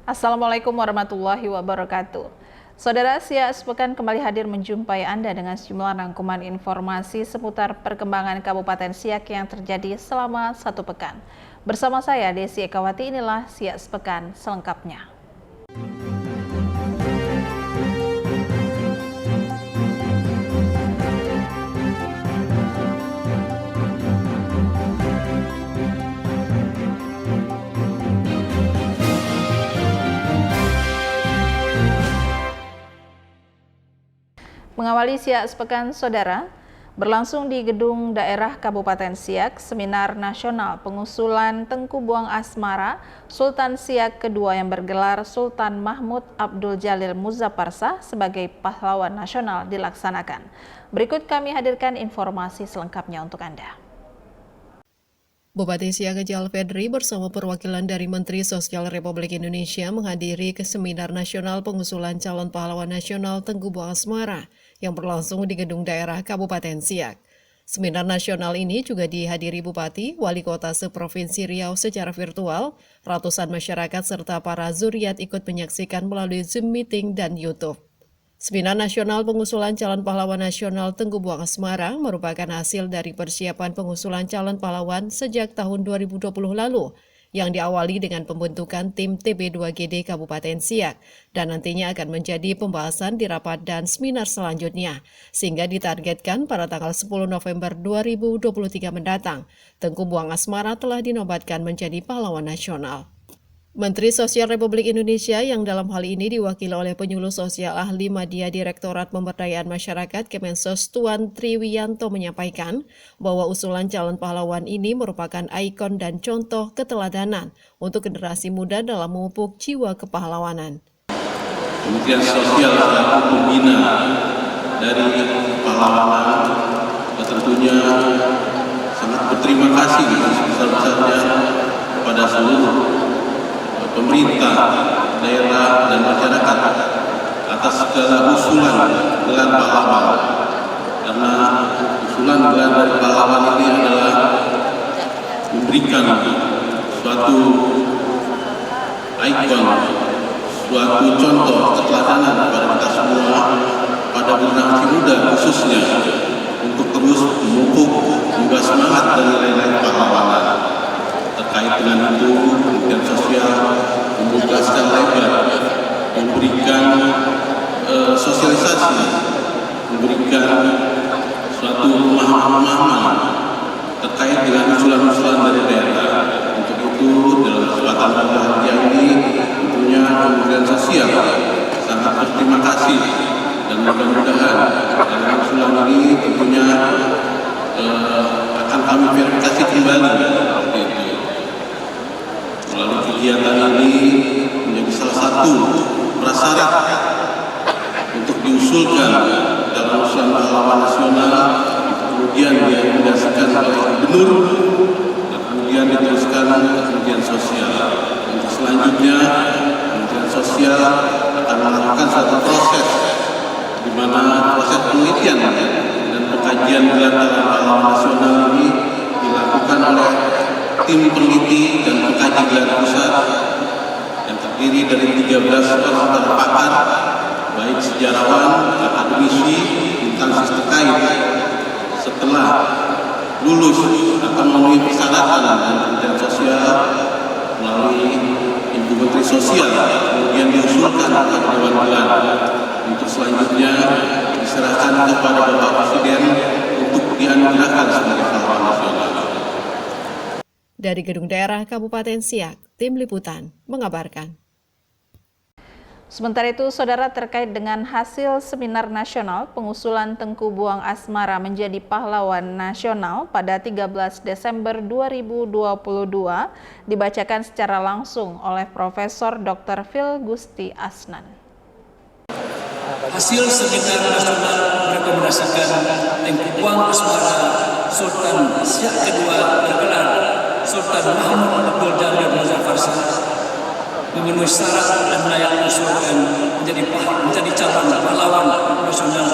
Assalamualaikum warahmatullahi wabarakatuh. Saudara, Siak Sepekan kembali hadir menjumpai Anda dengan sejumlah rangkuman informasi seputar perkembangan Kabupaten Siak yang terjadi selama satu pekan. Bersama saya, Desi Ekawati, inilah Siak Sepekan selengkapnya. Mengawali Siak Sepekan, Saudara, berlangsung di Gedung Daerah Kabupaten Siak, Seminar Nasional Pengusulan Tengku Buang Asmara Sultan Siak kedua yang bergelar Sultan Mahmud Abdul Jalil Muzzafarsah sebagai pahlawan nasional dilaksanakan. Berikut kami hadirkan informasi selengkapnya untuk Anda. Bupati Siak Ejal Fedri bersama perwakilan dari Menteri Sosial Republik Indonesia menghadiri ke Seminar Nasional Pengusulan Calon Pahlawan Nasional Tengku Buang Asmara yang berlangsung di Gedung Daerah Kabupaten Siak. Seminar nasional ini juga dihadiri Bupati, Wali Kota seprovinsi Riau secara virtual, ratusan masyarakat serta para zuriat ikut menyaksikan melalui Zoom meeting dan YouTube. Seminar Nasional Pengusulan Calon Pahlawan Nasional Tengku Buang Asmara merupakan hasil dari persiapan pengusulan calon pahlawan sejak tahun 2020 lalu, yang diawali dengan pembentukan tim TB2GD Kabupaten Siak, dan nantinya akan menjadi pembahasan di rapat dan seminar selanjutnya, sehingga ditargetkan pada tanggal 10 November 2023 mendatang, Tengku Buang Asmara telah dinobatkan menjadi pahlawan nasional. Menteri Sosial Republik Indonesia yang dalam hal ini diwakili oleh penyuluh sosial ahli Madya Direktorat Pemberdayaan Masyarakat Kemensos Tuan Triwiyanto menyampaikan bahwa usulan calon pahlawan ini merupakan ikon dan contoh keteladanan untuk generasi muda dalam memupuk jiwa kepahlawanan. Kementerian Sosial selaku pembina dari pahlawanan tentunya sangat berterima kasih sebesar-besarnya kepada seluruh pemerintah, daerah, dan masyarakat atas segala usulan gelar pahlawan. Karena usulan gelar dari pahlawan ini adalah memberikan suatu ikon, suatu contoh keteladanan kepada kita semua, pada generasi muda khususnya, untuk terus memupuk juga semangat dan nilai-nilai pahlawanan. Terkait dengan itu, Kementerian Sosial membuka secara lebar, memberikan sosialisasi, memberikan suatu pemahaman terkait dengan usulan-usulan dari daerah. Untuk itu, dalam kesempatan berbahagia ini, tentunya Kementerian Sosial sangat berterima kasih dan mudah-mudahan dalam usulan ini tentunya akan kami verifikasi kembali. Melalui kegiatan ini menjadi salah satu prasyarat untuk diusulkan dalam usulan pahlawan nasional, kemudian direkomendasikan oleh Gubernur dan kemudian diteruskan ke Kementerian Sosial. Untuk selanjutnya, Kementerian Sosial akan melakukan suatu proses di mana proses penelitian dan pengkajian gelar pahlawan nasional ini dilakukan oleh tim peneliti dan pengkaji gelar pusat yang terdiri dari 13 orang pakar, baik sejarawan, akademisi, instansi terkait. Setelah lulus akan memenuhi persyaratan dari Kementerian Sosial melalui Ibu Menteri Sosial, kemudian diusulkan kepada Dewan Gelar untuk selanjutnya diserahkan kepada Bapak Presiden untuk dianugerahkan sebagai pahlawan nasional. Dari Gedung Daerah Kabupaten Siak, Tim Liputan mengabarkan. Sementara itu, Saudara, terkait dengan hasil Seminar Nasional Pengusulan Tengku Buang Asmara menjadi pahlawan nasional pada 13 Desember 2022 dibacakan secara langsung oleh Profesor Dr. Phil Gusti Asnan. Hasil Seminar Nasional merekomendasikan Tengku Buang Asmara Sultan Siak kedua bergelar Sultan Mahmud Abdul Jalil Muzzafarsah memenuhi syarat dan layak diusulkan menjadi calon pahlawan nasional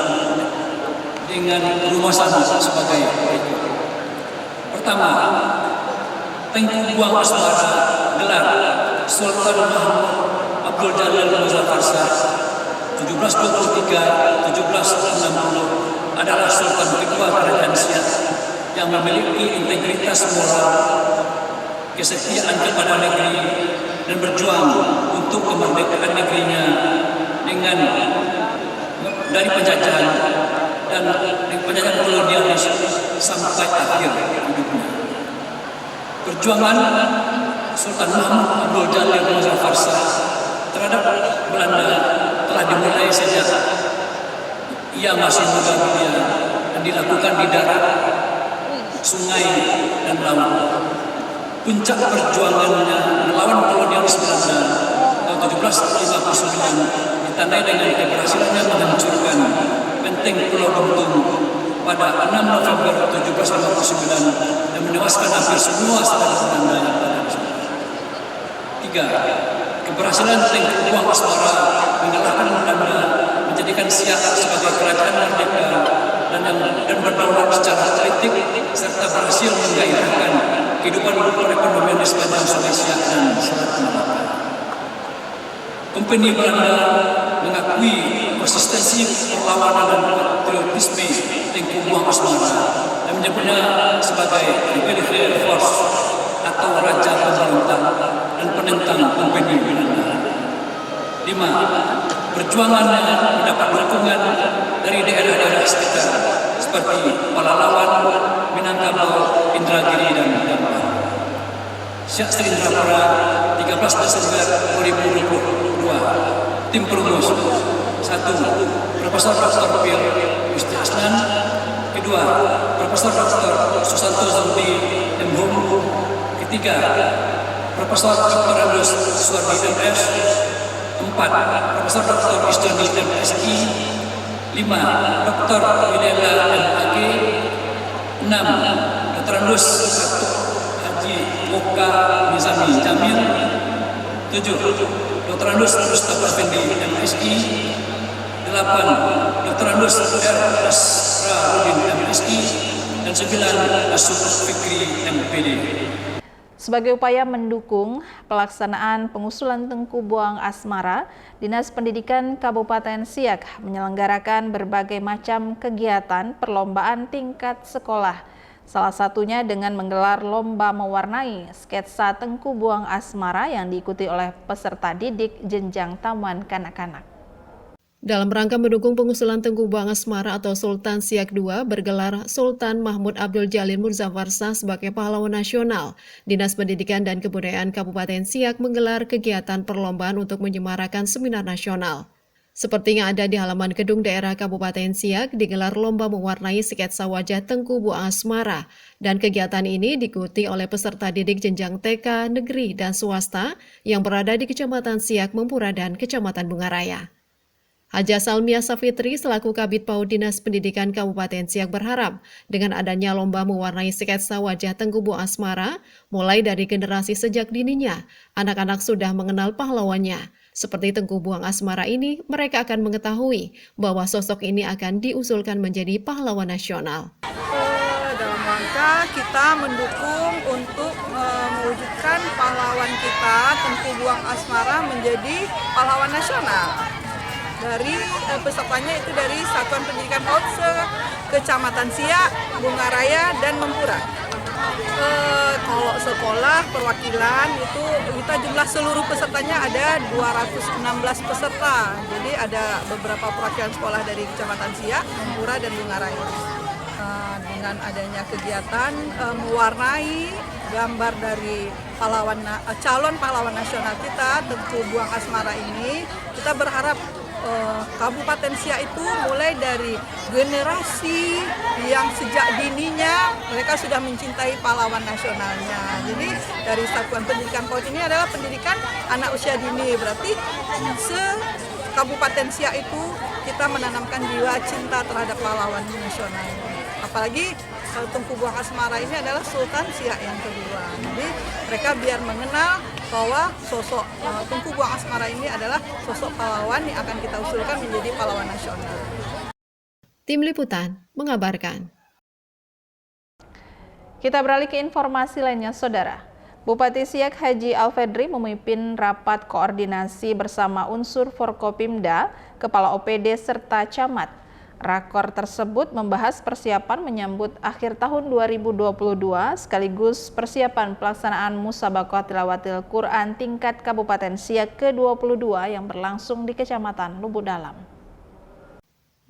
dengan rumusan sebagai berikut. Pertama, Tengku Buang Asmara gelar Sultan Mahmud Abdul Jalil Muzaffar Shah 1723-1760 adalah Sultan kedua Kerajaan Siak yang memiliki integritas moral, kesetiaan kepada negeri, dan berjuang untuk kemerdekaan negerinya dengan dari penjajahan dan penjajahan kolonialis sampai akhir hidupnya. Perjuangan Sultan Mahmud Abdul Jalil Muzaffar Shah terhadap Belanda telah dimulai sejak ia masih muda belia dan dilakukan di darat, sungai, dan laut. Puncak perjuangannya melawan kolonialis Belanda tahun 1759 ditandai dengan keberhasilannya menghancurkan benteng Pulau Bentong pada 6 November 1759 dan menewaskan hampir semua serangan Belanda yang ada di sana. 3. Keberhasilan Tengku Buang Asmara mengalahkan Belanda, menjadikan Siak sebagai kerajaan merdeka dan berdaulat secara politik, serta berhasil menggairahkan kehidupan perekonomian di sepanjang Sungai Siak dan Selat Malaka. Kompeni Belanda mengakui konsistensi perlawanan dan patriotisme Tengku Buang Asmara dan menyebutnya sebagai Imperial Force atau Raja Pemberontak dan penentang kompeni Belanda. 5. Perjuangannya mendapat dukungan dari daerah-daerah sekitar seperti Palalawan, Minangkabau, Indragiri, dan Gambir. Siak Serindrapura 13 Desember 2022. Tim perumus 1. Profesor Dr. Pir Gusti Asnan. 2. Profesor Dr. Susanto Zambi M.Hum. 3. Profesor Dr. Andus Suwardi MS. 4. Profesor Dr. Isdoni MSI. 5. Dr. Wilela MAG. 6. Dr. Andus Haji Oka Nizami Jamil. 7. Dr. Andus Mustafa Fendi MSI. 8. Dr. Andus R. Asrarudin MSI. Dan 9. Asuf Fikri MPD. Sebagai upaya mendukung pelaksanaan pengusulan Tengku Buang Asmara, Dinas Pendidikan Kabupaten Siak menyelenggarakan berbagai macam kegiatan perlombaan tingkat sekolah. Salah satunya dengan menggelar lomba mewarnai sketsa Tengku Buang Asmara yang diikuti oleh peserta didik jenjang taman kanak-kanak. Dalam rangka mendukung pengusulan Tengku Buang Asmara atau Sultan Siak II bergelar Sultan Mahmud Abdul Jalil Muzaffar Shah sebagai pahlawan nasional, Dinas Pendidikan dan Kebudayaan Kabupaten Siak menggelar kegiatan perlombaan untuk menyemarakan seminar nasional. Seperti yang ada di halaman gedung daerah Kabupaten Siak, digelar lomba mewarnai sketsa wajah Tengku Buang Asmara, dan kegiatan ini diikuti oleh peserta didik jenjang TK, negeri, dan swasta yang berada di Kecamatan Siak, Mempura, dan Kecamatan Bungaraya. Haja Salmiah Safitri selaku Kabid PAUD Dinas Pendidikan Kabupaten Siak berharap dengan adanya lomba mewarnai sketsa wajah Tengku Buang Asmara, mulai dari generasi sejak dininya, anak-anak sudah mengenal pahlawannya. Seperti Tengku Buang Asmara ini, mereka akan mengetahui bahwa sosok ini akan diusulkan menjadi pahlawan nasional. Dalam rangka kita mendukung untuk mewujudkan pahlawan kita, Tengku Buang Asmara, menjadi pahlawan nasional. Dari pesertanya itu dari Satuan Pendidikan PAUD Kecamatan Siak, Bungaraya, dan Mempura. Kalau sekolah perwakilan itu kita jumlah seluruh pesertanya ada 216 peserta. Jadi ada beberapa perwakilan sekolah dari Kecamatan Siak, Mempura, dan Bungaraya. Dengan adanya kegiatan mewarnai gambar dari calon pahlawan nasional kita, Tengku Buang Asmara ini, kita berharap Kabupaten Siak itu mulai dari generasi yang sejak dininya mereka sudah mencintai pahlawan nasionalnya. Jadi dari Satuan Pendidikan PAUD ini adalah pendidikan anak usia dini, berarti Kabupaten Siak itu kita menanamkan jiwa cinta terhadap pahlawan nasional. Apalagi Tengku Buang Asmara ini adalah Sultan Siak yang kedua. Jadi mereka biar mengenal bahwa sosok Tengku Buang Asmara ini adalah sosok pahlawan yang akan kita usulkan menjadi pahlawan nasional. Tim Liputan mengabarkan. Kita beralih ke informasi lainnya, Saudara. Bupati Siak Haji Alfedri memimpin rapat koordinasi bersama unsur Forkopimda, Kepala OPD serta camat. Rakor tersebut membahas persiapan menyambut akhir tahun 2022 sekaligus persiapan pelaksanaan Musabaqah Tilawatil Quran tingkat Kabupaten Siak ke-22 yang berlangsung di Kecamatan Lubuk Dalam.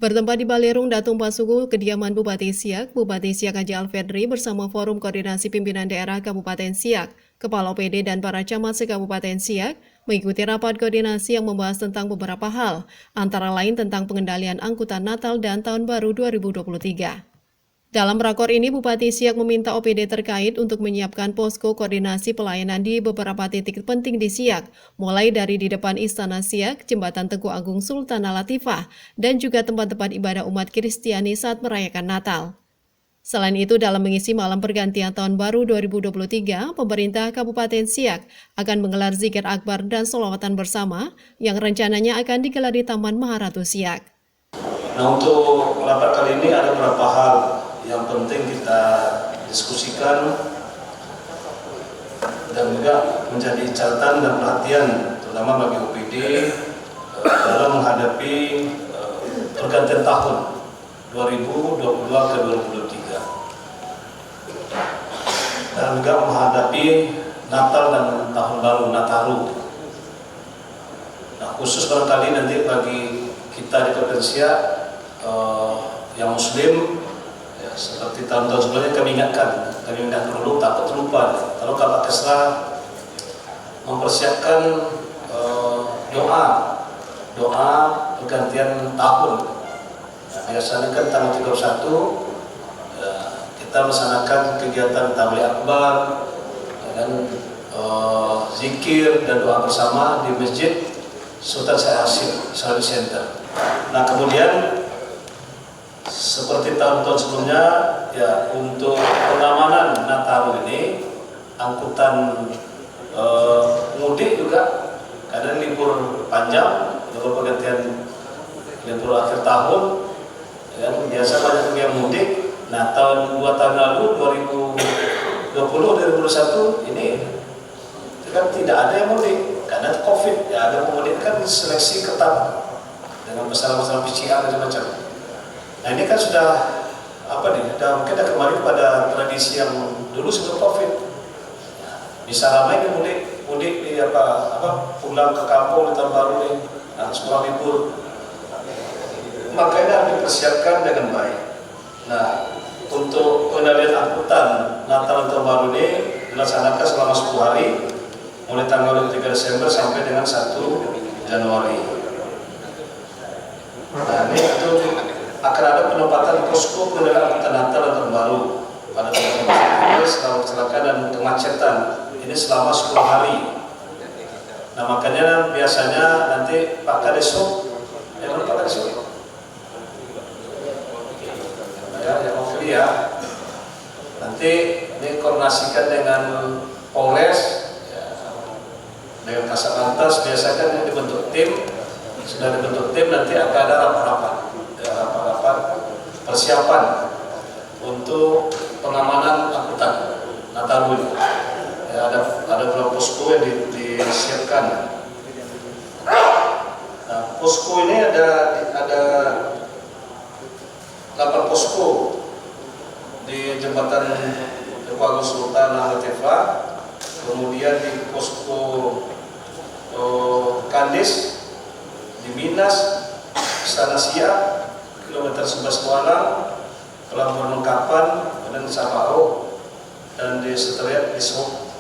Bertempat di Balerung Datung Pasuku, kediaman Bupati Siak Haji Alfedri bersama Forum Koordinasi Pimpinan Daerah Kabupaten Siak, Kepala OPD dan para camat se-Kabupaten Siak mengikuti rapat koordinasi yang membahas tentang beberapa hal, antara lain tentang pengendalian angkutan Natal dan Tahun Baru 2023. Dalam rakor ini, Bupati Siak meminta OPD terkait untuk menyiapkan posko koordinasi pelayanan di beberapa titik penting di Siak, mulai dari di depan Istana Siak, Jembatan Teguh Agung Sultan Latifah, dan juga tempat-tempat ibadah umat Kristiani saat merayakan Natal. Selain itu, dalam mengisi malam pergantian Tahun Baru 2023, pemerintah Kabupaten Siak akan menggelar zikir akbar dan sholawatan bersama yang rencananya akan digelar di Taman Maharatu Siak. Nah, untuk rapat kali ini ada beberapa hal yang penting kita diskusikan dan juga menjadi catatan dan perhatian terutama bagi OPD dalam menghadapi pergantian tahun 2022 ke 2023 dan juga menghadapi Natal dan Tahun Baru Nataru. Nah, khusus barangkali nanti bagi kita di Kabupaten Siak yang Muslim, ya, seperti tahun-tahun sebelumnya kami ingatkan dulu takut terlupa. Kalau Bapak Kesra mempersiapkan doa pergantian tahun. Nah, biasanya kan tanggal 31 kita melaksanakan kegiatan tabligh akbar dan zikir dan doa bersama di Masjid Sultan Syekh Hasim Service Center. Nah, kemudian seperti tahun-tahun sebelumnya, ya, untuk pengamanan Natal ini angkutan mudik juga karena libur panjang, libur pergantian libur akhir tahun, ya, biasa banyak yang mudik. Nah, dua tahun lalu 2020-2021 ini kan tidak ada yang mudik karena COVID. Ya, ada pemudik kan seleksi ketat dengan masalah-masalah PCR dan macam-macam. Nah, ini kan sudah mungkin kembali pada tradisi yang dulu sebelum COVID. Bisa ramai mudik di pulang ke kampung di tahun baru nih, sekolah libur. Makanya dipersiapkan dengan baik. Nah, untuk pengendalian angkutan Natal dan Tahun Baru ini dilaksanakan selama 10 hari, mulai tanggal 23 Desember sampai dengan 1 Januari. Nah, ini itu akan ada penempatan posko pengendalian angkutan Natal dan Tahun Baru pada selama kecelakaan dan kemacetan ini selama 10 hari. Nah, makanya biasanya nanti Pak Kadesub, Pak Kadesub, ya, nanti ini koordinasikan dengan Polres, ya, dengan Kasat Lantas. Biasanya kan dibentuk tim, sudah dibentuk tim, nanti akan ada rapat-rapat persiapan untuk pengamanan angkutan Natal ini. Ya, ada beberapa posko yang disiapkan. Nah, posko ini ada 8 posko di Jembatan Teguh Agung Sultan Latifah, kemudian di posko Kandis, di Minas, Istana Siak, kilometer 11 Kuala, Pelabuhan Lengkapan, dan Sabau, dan di Seteriat di Sob.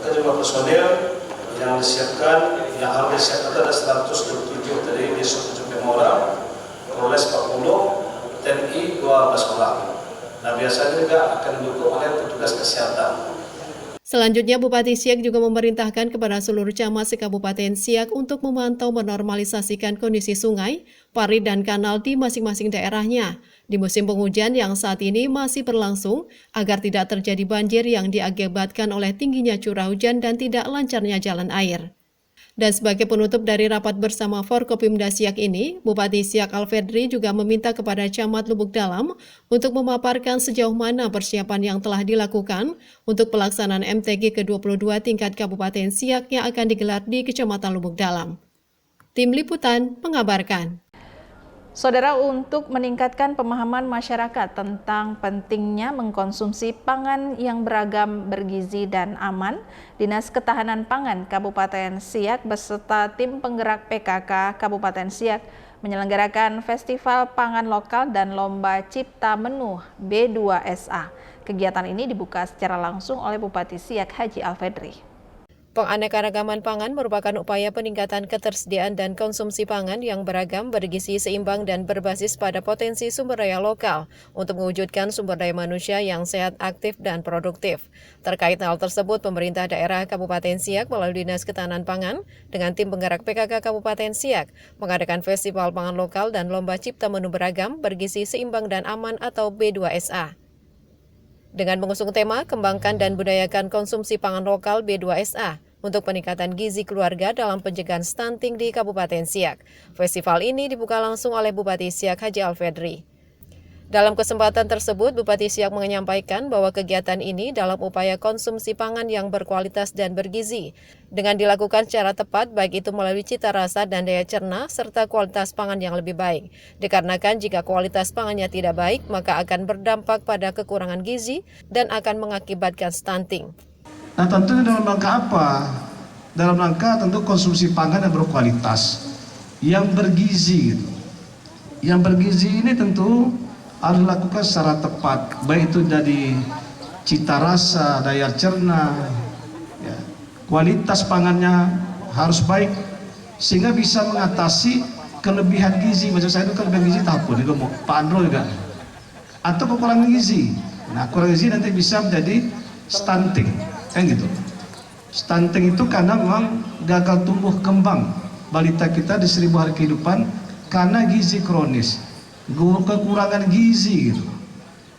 Kita juga personil yang disiapkan, yang harus disiapkan ada 127 tadi di Sob 7 orang, Polres 40, TNI 12 orang. Nah, biasanya juga akan didukung oleh petugas kesehatan. Selanjutnya, Bupati Siak juga memerintahkan kepada seluruh camat se-Kabupaten Siak untuk memantau menormalisasikan kondisi sungai, parit, dan kanal di masing-masing daerahnya di musim penghujan yang saat ini masih berlangsung agar tidak terjadi banjir yang diakibatkan oleh tingginya curah hujan dan tidak lancarnya jalan air. Dan sebagai penutup dari rapat bersama Forkopimda Siak ini, Bupati Siak Alfedri juga meminta kepada Camat Lubuk Dalam untuk memaparkan sejauh mana persiapan yang telah dilakukan untuk pelaksanaan MTQ ke-22 tingkat Kabupaten Siak yang akan digelar di Kecamatan Lubuk Dalam. Tim Liputan mengabarkan. Saudara, untuk meningkatkan pemahaman masyarakat tentang pentingnya mengkonsumsi pangan yang beragam, bergizi, dan aman, Dinas Ketahanan Pangan Kabupaten Siak beserta tim penggerak PKK Kabupaten Siak menyelenggarakan Festival Pangan Lokal dan Lomba Cipta Menu B2SA. Kegiatan ini dibuka secara langsung oleh Bupati Siak Haji Alfedri. Penganekaragaman pangan merupakan upaya peningkatan ketersediaan dan konsumsi pangan yang beragam, bergizi, seimbang, dan berbasis pada potensi sumber daya lokal untuk mewujudkan sumber daya manusia yang sehat, aktif, dan produktif. Terkait hal tersebut, pemerintah daerah Kabupaten Siak melalui Dinas Ketahanan Pangan dengan tim penggerak PKK Kabupaten Siak mengadakan Festival Pangan Lokal dan Lomba Cipta Menu Beragam, Bergizi, Seimbang, dan Aman atau B2SA. Dengan mengusung tema Kembangkan dan Budayakan Konsumsi Pangan Lokal B2SA untuk peningkatan gizi keluarga dalam pencegahan stunting di Kabupaten Siak. Festival ini dibuka langsung oleh Bupati Siak Haji Alfedri. Dalam kesempatan tersebut, Bupati Siak menyampaikan bahwa kegiatan ini dalam upaya konsumsi pangan yang berkualitas dan bergizi, dengan dilakukan secara tepat baik itu melalui cita rasa dan daya cerna, serta kualitas pangan yang lebih baik. Dikarenakan jika kualitas pangannya tidak baik, maka akan berdampak pada kekurangan gizi dan akan mengakibatkan stunting. Nah tentunya dalam rangka apa? Dalam rangka tentu konsumsi pangan yang berkualitas, yang bergizi. Yang bergizi ini tentu harus dilakukan secara tepat, baik itu dari cita rasa, daya cerna, ya. Kualitas pangannya harus baik, sehingga bisa mengatasi kelebihan gizi. Maksud saya itu kelebihan gizi tak apa, juga Pak Andro juga, atau kekurangan gizi. Nah kurang gizi nanti bisa menjadi stunting. Kan gitu. Stunting itu karena memang gagal tumbuh kembang balita kita di 1000 hari kehidupan karena gizi kronis, kekurangan gizi gitu.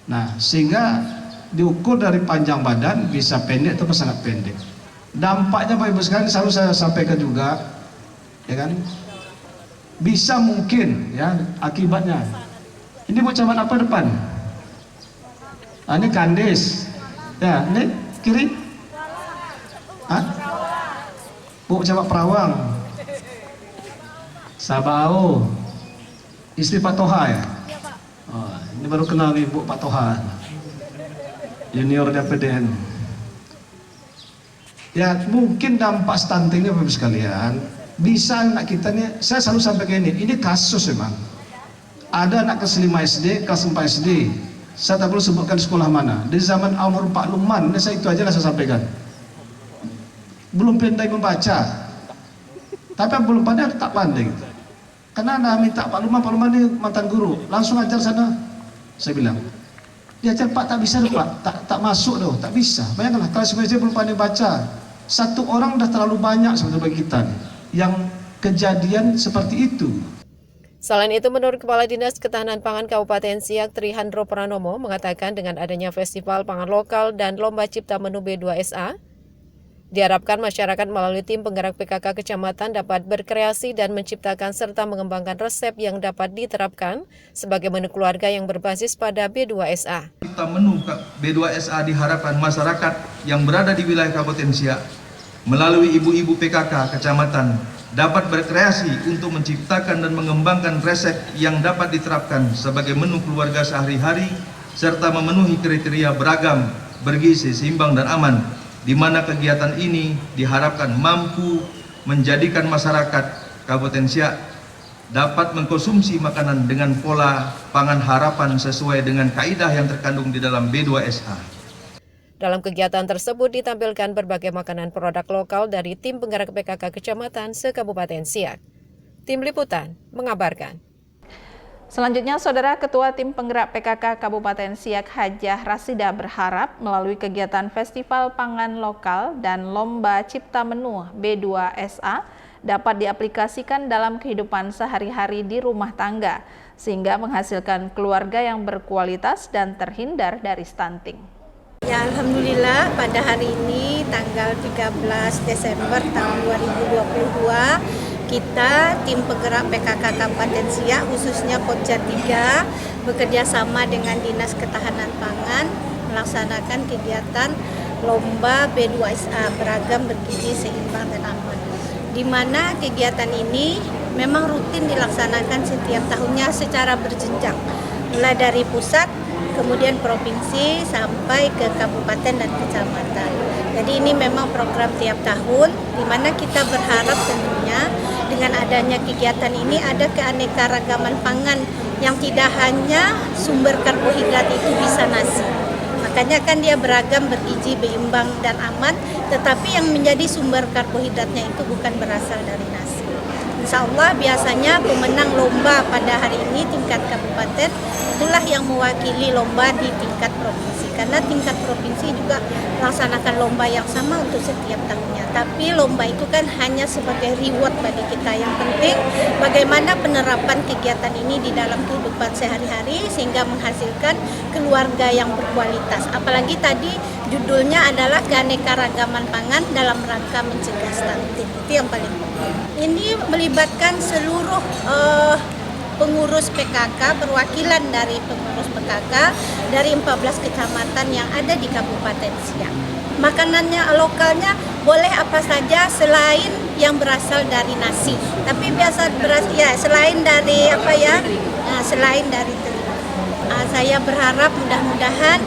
Nah, sehingga diukur dari panjang badan bisa pendek atau sangat pendek. Dampaknya Bapak Ibu sekalian selalu saya sampaikan juga, ya kan? Bisa mungkin ya akibatnya. Ini mau camat apa depan? Ah, ini Kandes. Ya, ini kiri. Hah? Bu Camat Perawang, Sabau, istri Pak Toha ya? Oh, ini baru kenal nih Bu Pak Toha, junior DPDN. Ya mungkin dampak stuntingnya Bapak sekalian, bisa anak kita nih, saya selalu sampaikan ini kasus memang. Ada anak kelas 5 SD, kelas 4 SD, saya tak perlu sebutkan sekolah mana, di zaman Umar Pak Luman, ini saya itu aja lah saya sampaikan. Belum pandai membaca, tapi belum pandai tak pandai gitu. Karena anda minta Pak Luman ini mantan guru, langsung ajar sana. Saya bilang, diajar Pak tak bisa Pak, tak masuk doh, tak bisa. Bayangkanlah kelas SD belum pandai baca, satu orang udah terlalu banyak sebetulnya bagi kita nih, yang kejadian seperti itu. Selain itu, menurut Kepala Dinas Ketahanan Pangan Kabupaten Siak Trihandro Pranomo mengatakan dengan adanya Festival Pangan Lokal dan Lomba Cipta Menu B2SA, diharapkan masyarakat melalui tim penggerak PKK Kecamatan dapat berkreasi dan menciptakan serta mengembangkan resep yang dapat diterapkan sebagai menu keluarga yang berbasis pada B2SA. Cipta Menu B2SA diharapkan masyarakat yang berada di wilayah Kabupaten Siak melalui ibu-ibu PKK Kecamatan dapat berkreasi untuk menciptakan dan mengembangkan resep yang dapat diterapkan sebagai menu keluarga sehari-hari serta memenuhi kriteria beragam, bergizi, seimbang, dan aman, di mana kegiatan ini diharapkan mampu menjadikan masyarakat Kabupaten Siak dapat mengkonsumsi makanan dengan pola pangan harapan sesuai dengan kaidah yang terkandung di dalam B2SA. Dalam kegiatan tersebut ditampilkan berbagai makanan produk lokal dari tim penggerak PKK Kecamatan se-Kabupaten Siak. Tim Liputan mengabarkan. Selanjutnya, Saudara Ketua Tim Penggerak PKK Kabupaten Siak Hajah Rasida berharap melalui kegiatan Festival Pangan Lokal dan Lomba Cipta Menu B2SA dapat diaplikasikan dalam kehidupan sehari-hari di rumah tangga, sehingga menghasilkan keluarga yang berkualitas dan terhindar dari stunting. Ya, Alhamdulillah pada hari ini tanggal 13 Desember tahun 2022 kita tim penggerak PKK Kabupaten Siak khususnya Pokja 3 bekerja sama dengan Dinas Ketahanan Pangan melaksanakan kegiatan lomba B2SA beragam bergizi seimbang dan aman. Di mana kegiatan ini memang rutin dilaksanakan setiap tahunnya secara berjenjang, mulai dari pusat kemudian provinsi sampai ke kabupaten dan kecamatan. Jadi ini memang program tiap tahun di mana kita berharap tentunya dengan adanya kegiatan ini ada keanekaragaman pangan yang tidak hanya sumber karbohidrat itu bisa nasi. Makanya kan dia beragam, bergizi, berimbang dan aman, tetapi yang menjadi sumber karbohidratnya itu bukan berasal dari nasi. Insya Allah biasanya pemenang lomba pada hari ini tingkat kabupaten itulah yang mewakili lomba di tingkat provinsi. Karena tingkat provinsi juga melaksanakan lomba yang sama untuk setiap tahunnya. Tapi lomba itu kan hanya sebagai reward bagi kita. Yang penting bagaimana penerapan kegiatan ini di dalam kehidupan sehari-hari sehingga menghasilkan keluarga yang berkualitas. Apalagi tadi judulnya adalah keanekaragaman pangan dalam rangka mencegah stunting. Itu yang paling penting. Ini melibatkan seluruh pengurus PKK, perwakilan dari pengurus PKK dari 14 kecamatan yang ada di Kabupaten Siak. Makanannya lokalnya boleh apa saja selain yang berasal dari nasi. Tapi biasa selain dari selain dari terigu. Saya berharap mudah-mudahan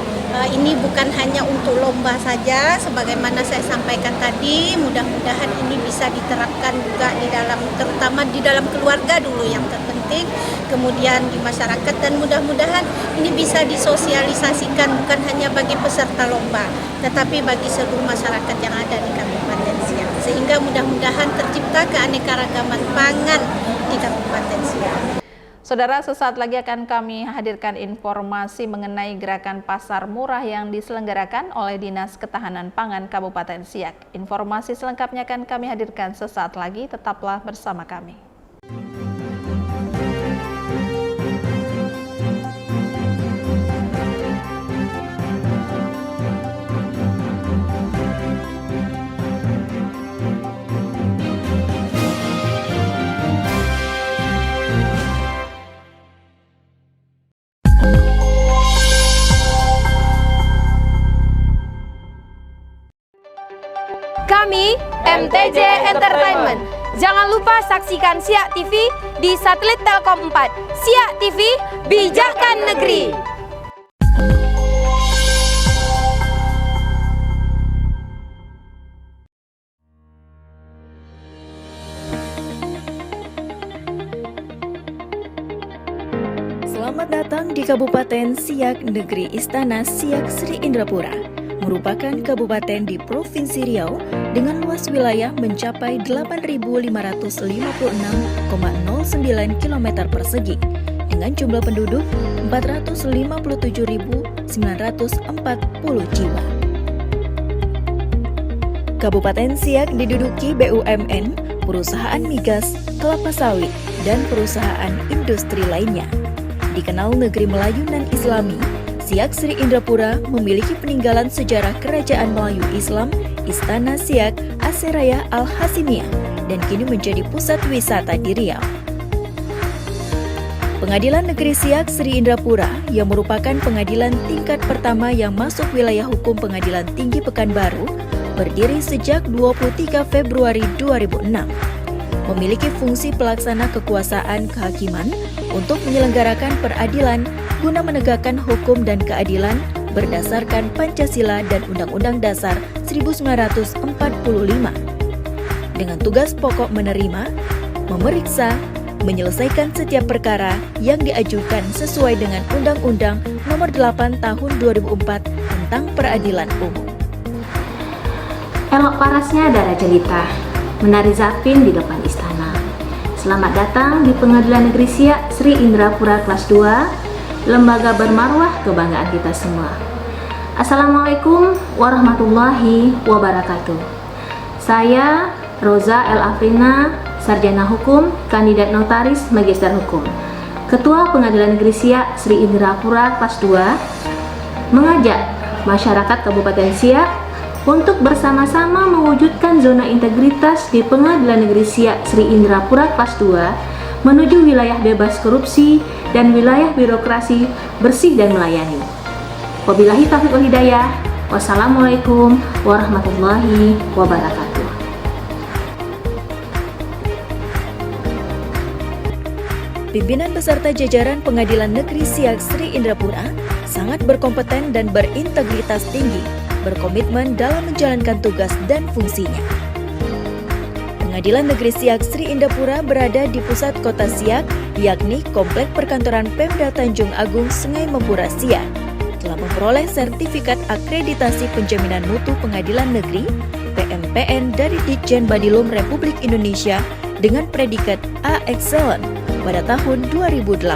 ini bukan hanya untuk lomba saja, sebagaimana saya sampaikan tadi, mudah-mudahan ini bisa diterapkan juga di dalam, terutama di dalam keluarga dulu yang terpenting, kemudian di masyarakat, dan mudah-mudahan ini bisa disosialisasikan bukan hanya bagi peserta lomba, tetapi bagi seluruh masyarakat yang ada di Kabupaten Siak, sehingga mudah-mudahan tercipta keanekaragaman pangan di Kabupaten Siak. Saudara, sesaat lagi akan kami hadirkan informasi mengenai gerakan pasar murah yang diselenggarakan oleh Dinas Ketahanan Pangan Kabupaten Siak. Informasi selengkapnya akan kami hadirkan sesaat lagi, tetaplah bersama kami. Kami MTJ Entertainment. Jangan lupa saksikan Siak TV di satelit Telkom 4. Siak TV, bijakan negeri. Selamat datang di Kabupaten Siak, Negeri Istana Siak Sri Indrapura. Merupakan kabupaten di Provinsi Riau dengan luas wilayah mencapai 8.556,09 km persegi dengan jumlah penduduk 457.940 jiwa. Kabupaten Siak diduduki BUMN, perusahaan migas, kelapa sawit, dan perusahaan industri lainnya. Dikenal negeri Melayu dan Islami, Siak Sri Indrapura memiliki peninggalan sejarah Kerajaan Melayu Islam Istana Siak Aseraya Al-Hasimiyah dan kini menjadi pusat wisata di Riau. Pengadilan Negeri Siak Sri Indrapura yang merupakan pengadilan tingkat pertama yang masuk wilayah hukum Pengadilan Tinggi Pekanbaru berdiri sejak 23 Februari 2006. Memiliki fungsi pelaksana kekuasaan kehakiman untuk menyelenggarakan peradilan guna menegakkan hukum dan keadilan berdasarkan Pancasila dan Undang-Undang Dasar 1945. Dengan tugas pokok menerima, memeriksa, menyelesaikan setiap perkara yang diajukan sesuai dengan Undang-Undang Nomor 8 Tahun 2004 tentang Peradilan Umum. Elok parasnya darah jelita, menari zapin di depan istana. Selamat datang di Pengadilan Negeri Siak Sri Indrapura kelas 2, lembaga bermarwah kebanggaan kita semua. Assalamualaikum warahmatullahi wabarakatuh. Saya Roza El Afrina, Sarjana Hukum, Kandidat Notaris Magister Hukum, Ketua Pengadilan Negeri Siak Sri Indrapura kelas 2, mengajak masyarakat Kabupaten Siak untuk bersama-sama mewujudkan zona integritas di Pengadilan Negeri Siak Sri Indrapura kelas 2 menuju wilayah bebas korupsi dan wilayah birokrasi bersih dan melayani. Wabillahi taufiq wal hidayah. Wassalamualaikum warahmatullahi wabarakatuh. Pimpinan beserta jajaran Pengadilan Negeri Siak Sri Indrapura sangat berkompeten dan berintegritas tinggi, berkomitmen dalam menjalankan tugas dan fungsinya. Pengadilan Negeri Siak Sri Indrapura berada di pusat kota Siak, yakni Komplek Perkantoran Pemda Tanjung Agung Sungai Mempura Siak. Telah memperoleh sertifikat akreditasi penjaminan mutu pengadilan negeri (PMPN) dari Ditjen Badilum Republik Indonesia dengan predikat A Excellent pada tahun 2018.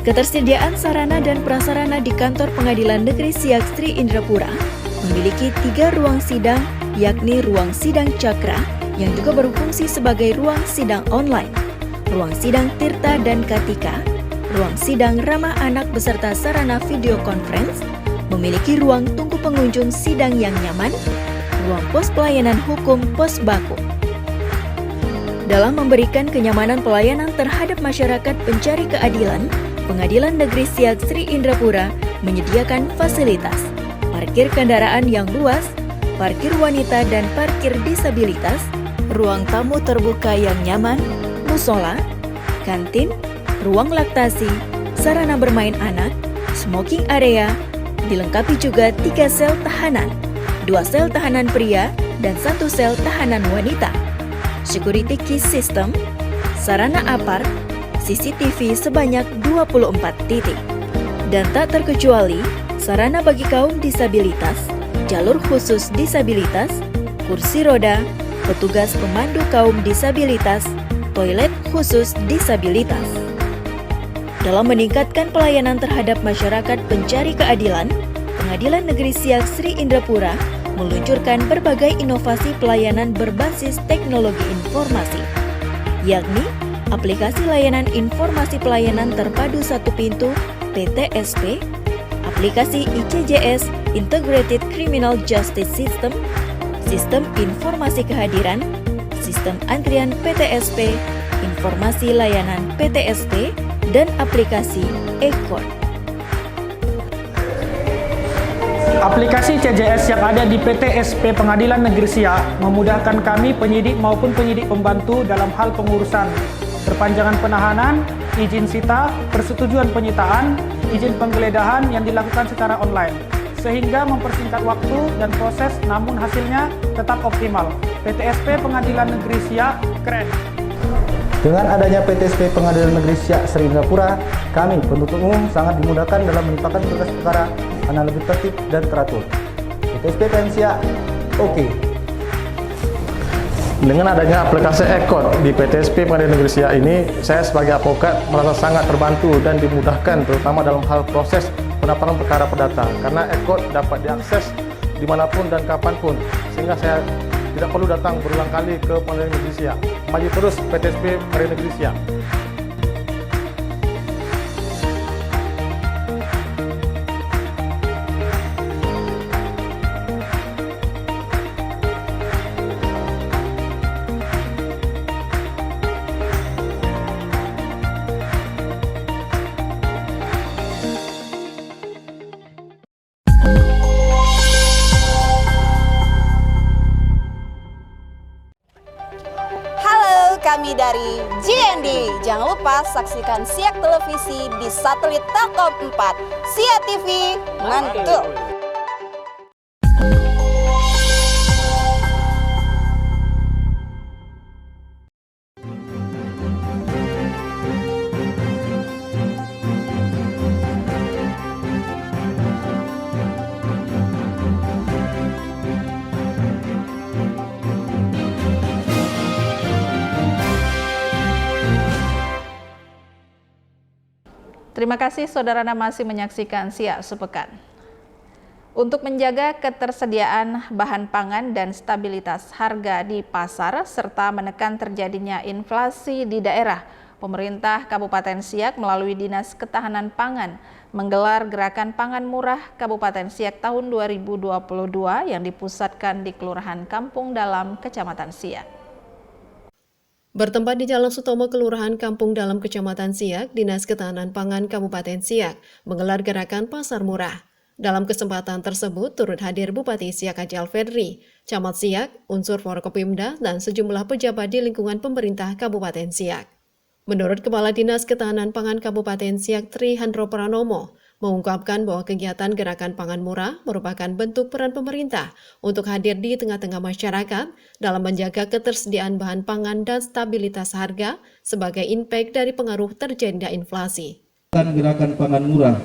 Ketersediaan sarana dan prasarana di kantor Pengadilan Negeri Siak Sri Indrapura memiliki 3 ruang sidang, yakni ruang sidang Cakra yang juga berfungsi sebagai ruang sidang online, ruang sidang Tirta dan Katika, ruang sidang ramah anak beserta sarana video conference, memiliki ruang tunggu pengunjung sidang yang nyaman, ruang pos pelayanan hukum pos baku. Dalam memberikan kenyamanan pelayanan terhadap masyarakat pencari keadilan, Pengadilan Negeri Siak Sri Indrapura menyediakan fasilitas parkir kendaraan yang luas, parkir wanita dan parkir disabilitas, ruang tamu terbuka yang nyaman, musola, kantin, ruang laktasi, sarana bermain anak, smoking area, dilengkapi juga 3 sel tahanan, 2 sel tahanan pria, dan 1 sel tahanan wanita, security key system, sarana apar, CCTV sebanyak 24 titik, dan tak terkecuali sarana bagi kaum disabilitas, jalur khusus disabilitas, kursi roda, petugas pemandu kaum disabilitas, toilet khusus disabilitas. Dalam meningkatkan pelayanan terhadap masyarakat pencari keadilan, Pengadilan Negeri Siak Sri Indrapura meluncurkan berbagai inovasi pelayanan berbasis teknologi informasi, yakni aplikasi layanan informasi pelayanan terpadu satu pintu (PTSP), aplikasi ICJS Integrated Criminal Justice System, sistem informasi kehadiran, sistem antrian PTSP, informasi layanan PTSP, dan aplikasi e-court. Aplikasi CJS yang ada di PTSP Pengadilan Negeri Siak memudahkan kami penyidik maupun penyidik pembantu dalam hal pengurusan perpanjangan penahanan, izin sita, persetujuan penyitaan, izin penggeledahan yang dilakukan secara online, sehingga mempersingkat waktu dan proses, namun hasilnya tetap optimal. PTSP Pengadilan Negeri Siak keren. Dengan adanya PTSP Pengadilan Negeri Siak Sri Indrapura, kami penuntut umum sangat dimudahkan dalam melimpahkan berkas perkara karena lebih tertib dan teratur. PTSP PN Siak, oke. Dengan adanya aplikasi e-court di PTSP Pengadilan Negeri Siak ini, saya sebagai advokat merasa sangat terbantu dan dimudahkan terutama dalam hal proses pendampingan perkara perdata, karena e-court dapat diakses dimanapun dan kapanpun, sehingga saya tidak perlu datang berulang kali ke Pengadilan Negeri Siak. Maju terus PTSP Pengadilan Negeri Siak. Kami dari JND. Jangan lupa saksikan Siak Televisi di satelit Telkom 4. Siak TV, mantul. Terima kasih saudara Anda masih menyaksikan Siak Sepekan. Untuk menjaga ketersediaan bahan pangan dan stabilitas harga di pasar serta menekan terjadinya inflasi di daerah, Pemerintah Kabupaten Siak melalui Dinas Ketahanan Pangan menggelar Gerakan Pangan Murah Kabupaten Siak tahun 2022 yang dipusatkan di Kelurahan Kampung Dalam, Kecamatan Siak. Bertempat di Jalan Sutomo, Kelurahan Kampung Dalam, Kecamatan Siak, Dinas Ketahanan Pangan Kabupaten Siak menggelar Gerakan Pasar Murah. Dalam kesempatan tersebut turut hadir Bupati Siak Haji Alfedri, Camat Siak, unsur Forkopimda, dan sejumlah pejabat di lingkungan pemerintah Kabupaten Siak. Menurut Kepala Dinas Ketahanan Pangan Kabupaten Siak Tri Handro Pranomo, mengungkapkan bahwa kegiatan Gerakan Pangan Murah merupakan bentuk peran pemerintah untuk hadir di tengah-tengah masyarakat dalam menjaga ketersediaan bahan pangan dan stabilitas harga sebagai impact dari pengaruh terjadinya inflasi. Gerakan Pangan Murah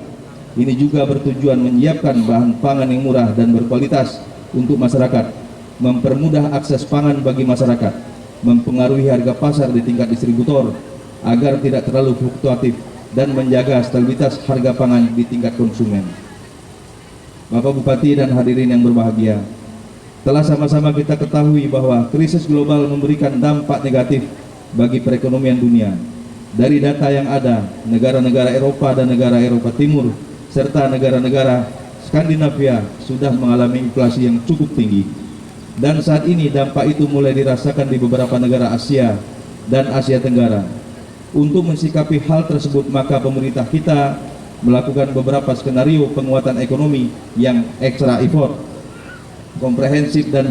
ini juga bertujuan menyiapkan bahan pangan yang murah dan berkualitas untuk masyarakat, mempermudah akses pangan bagi masyarakat, mempengaruhi harga pasar di tingkat distributor, agar tidak terlalu fluktuatif dan menjaga stabilitas harga pangan di tingkat konsumen. Bapak Bupati dan hadirin yang berbahagia, telah sama-sama kita ketahui bahwa krisis global memberikan dampak negatif bagi perekonomian dunia. Dari data yang ada, negara-negara Eropa dan negara Eropa Timur serta negara-negara Skandinavia sudah mengalami inflasi yang cukup tinggi. Dan saat ini dampak itu mulai dirasakan di beberapa negara Asia dan Asia Tenggara. Untuk mensikapi hal tersebut, maka pemerintah kita melakukan beberapa skenario penguatan ekonomi yang extra effort, komprehensif dan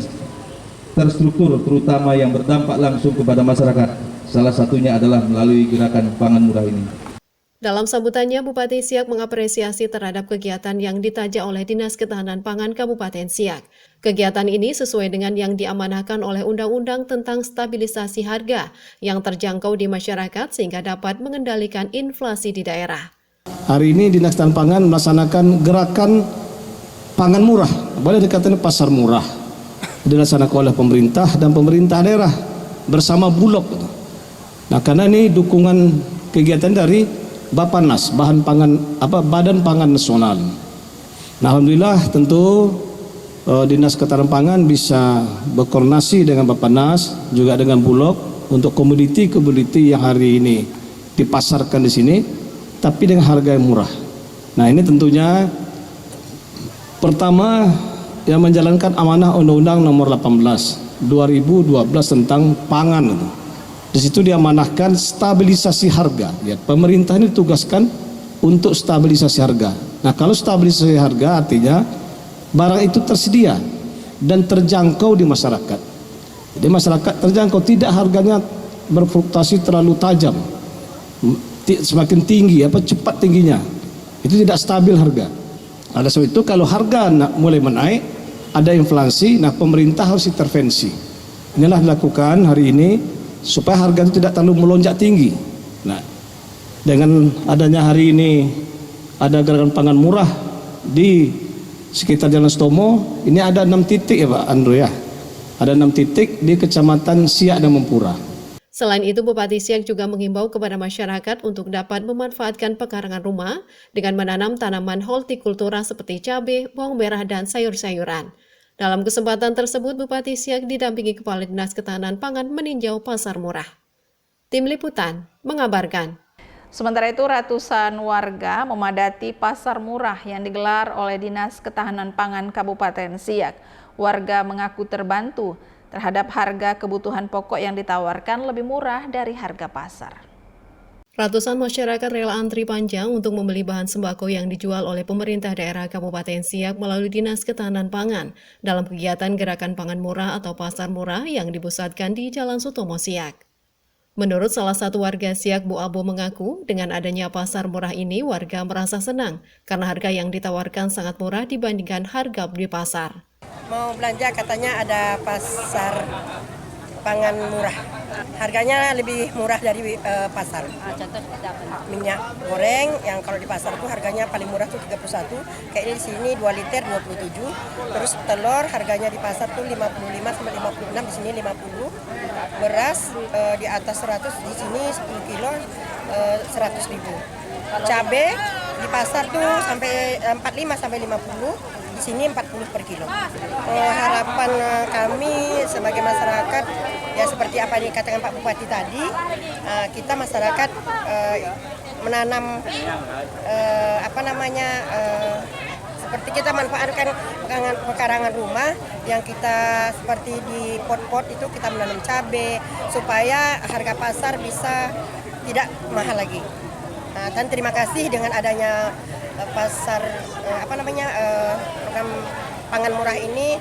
terstruktur, terutama yang berdampak langsung kepada masyarakat. Salah satunya adalah melalui Gerakan Pangan Murah ini. Dalam sambutannya, Bupati Siak mengapresiasi terhadap kegiatan yang ditaja oleh Dinas Ketahanan Pangan Kabupaten Siak. Kegiatan ini sesuai dengan yang diamanahkan oleh Undang-Undang tentang Stabilisasi Harga yang terjangkau di masyarakat sehingga dapat mengendalikan inflasi di daerah. Hari ini Dinas Ketahanan Pangan melaksanakan Gerakan Pangan Murah, boleh dikatakan pasar murah, dilaksanakan oleh pemerintah dan pemerintah daerah bersama Bulog. Nah, karena ini dukungan kegiatan dari Bappenas, Badan Pangan Nasional. Nah, alhamdulillah tentu Dinas Ketahanan Pangan bisa berkoordinasi dengan Bappenas juga dengan Bulog untuk komoditi-komoditi yang hari ini dipasarkan di sini, tapi dengan harga yang murah. Nah, ini tentunya pertama yang menjalankan amanah Undang-Undang Nomor 18 2012 tentang pangan. Di situ diamanahkan stabilisasi harga. Ya, pemerintah ini ditugaskan untuk stabilisasi harga. Nah, kalau stabilisasi harga artinya barang itu tersedia dan terjangkau di masyarakat. Jadi masyarakat terjangkau, tidak harganya berfluktuasi terlalu tajam, semakin tinggi, cepat tingginya. Itu tidak stabil harga. Oleh sebab itu kalau harga mulai menaik, ada inflasi, nah pemerintah harus intervensi. Inilah dilakukan hari ini supaya harga itu tidak terlalu melonjak tinggi. Nah, dengan adanya hari ini ada Gerakan Pangan Murah di sekitar Jalan Sutomo, ini ada 6 titik ya Pak Andro ya. Ada 6 titik di Kecamatan Siak dan Mempura. Selain itu, Bupati Siak juga menghimbau kepada masyarakat untuk dapat memanfaatkan pekarangan rumah dengan menanam tanaman hortikultura seperti cabai, bawang merah, dan sayur-sayuran. Dalam kesempatan tersebut, Bupati Siak didampingi Kepala Dinas Ketahanan Pangan meninjau pasar murah. Tim Liputan mengabarkan. Sementara itu, ratusan warga memadati pasar murah yang digelar oleh Dinas Ketahanan Pangan Kabupaten Siak. Warga mengaku terbantu terhadap harga kebutuhan pokok yang ditawarkan lebih murah dari harga pasar. Ratusan masyarakat rela antri panjang untuk membeli bahan sembako yang dijual oleh pemerintah daerah Kabupaten Siak melalui Dinas Ketahanan Pangan dalam kegiatan Gerakan Pangan Murah atau Pasar Murah yang dipusatkan di Jalan Sutomo Siak. Menurut salah satu warga Siak, Bu Abo mengaku dengan adanya pasar murah ini warga merasa senang karena harga yang ditawarkan sangat murah dibandingkan harga di pasar. Mau belanja katanya ada pasar pangan murah. Harganya lebih murah dari pasar. Contoh minyak goreng yang kalau di pasar itu harganya paling murah tuh 31, kayaknya di sini 2 liter 27. Terus telur harganya di pasar tuh 55 sampai 56, di sini 50. Beras di atas 100, di sini 10 kilo 100.000. Cabai di pasar tuh sampai 45 sampai 50. Di sini 40 per kilo. Harapan kami sebagai masyarakat ya seperti apa yang dikatakan Pak Bupati tadi, kita masyarakat menanam seperti kita manfaatkan pekarangan rumah yang kita seperti di pot-pot itu kita menanam cabai supaya harga pasar bisa tidak mahal lagi. Dan terima kasih dengan adanya pasar program pangan murah ini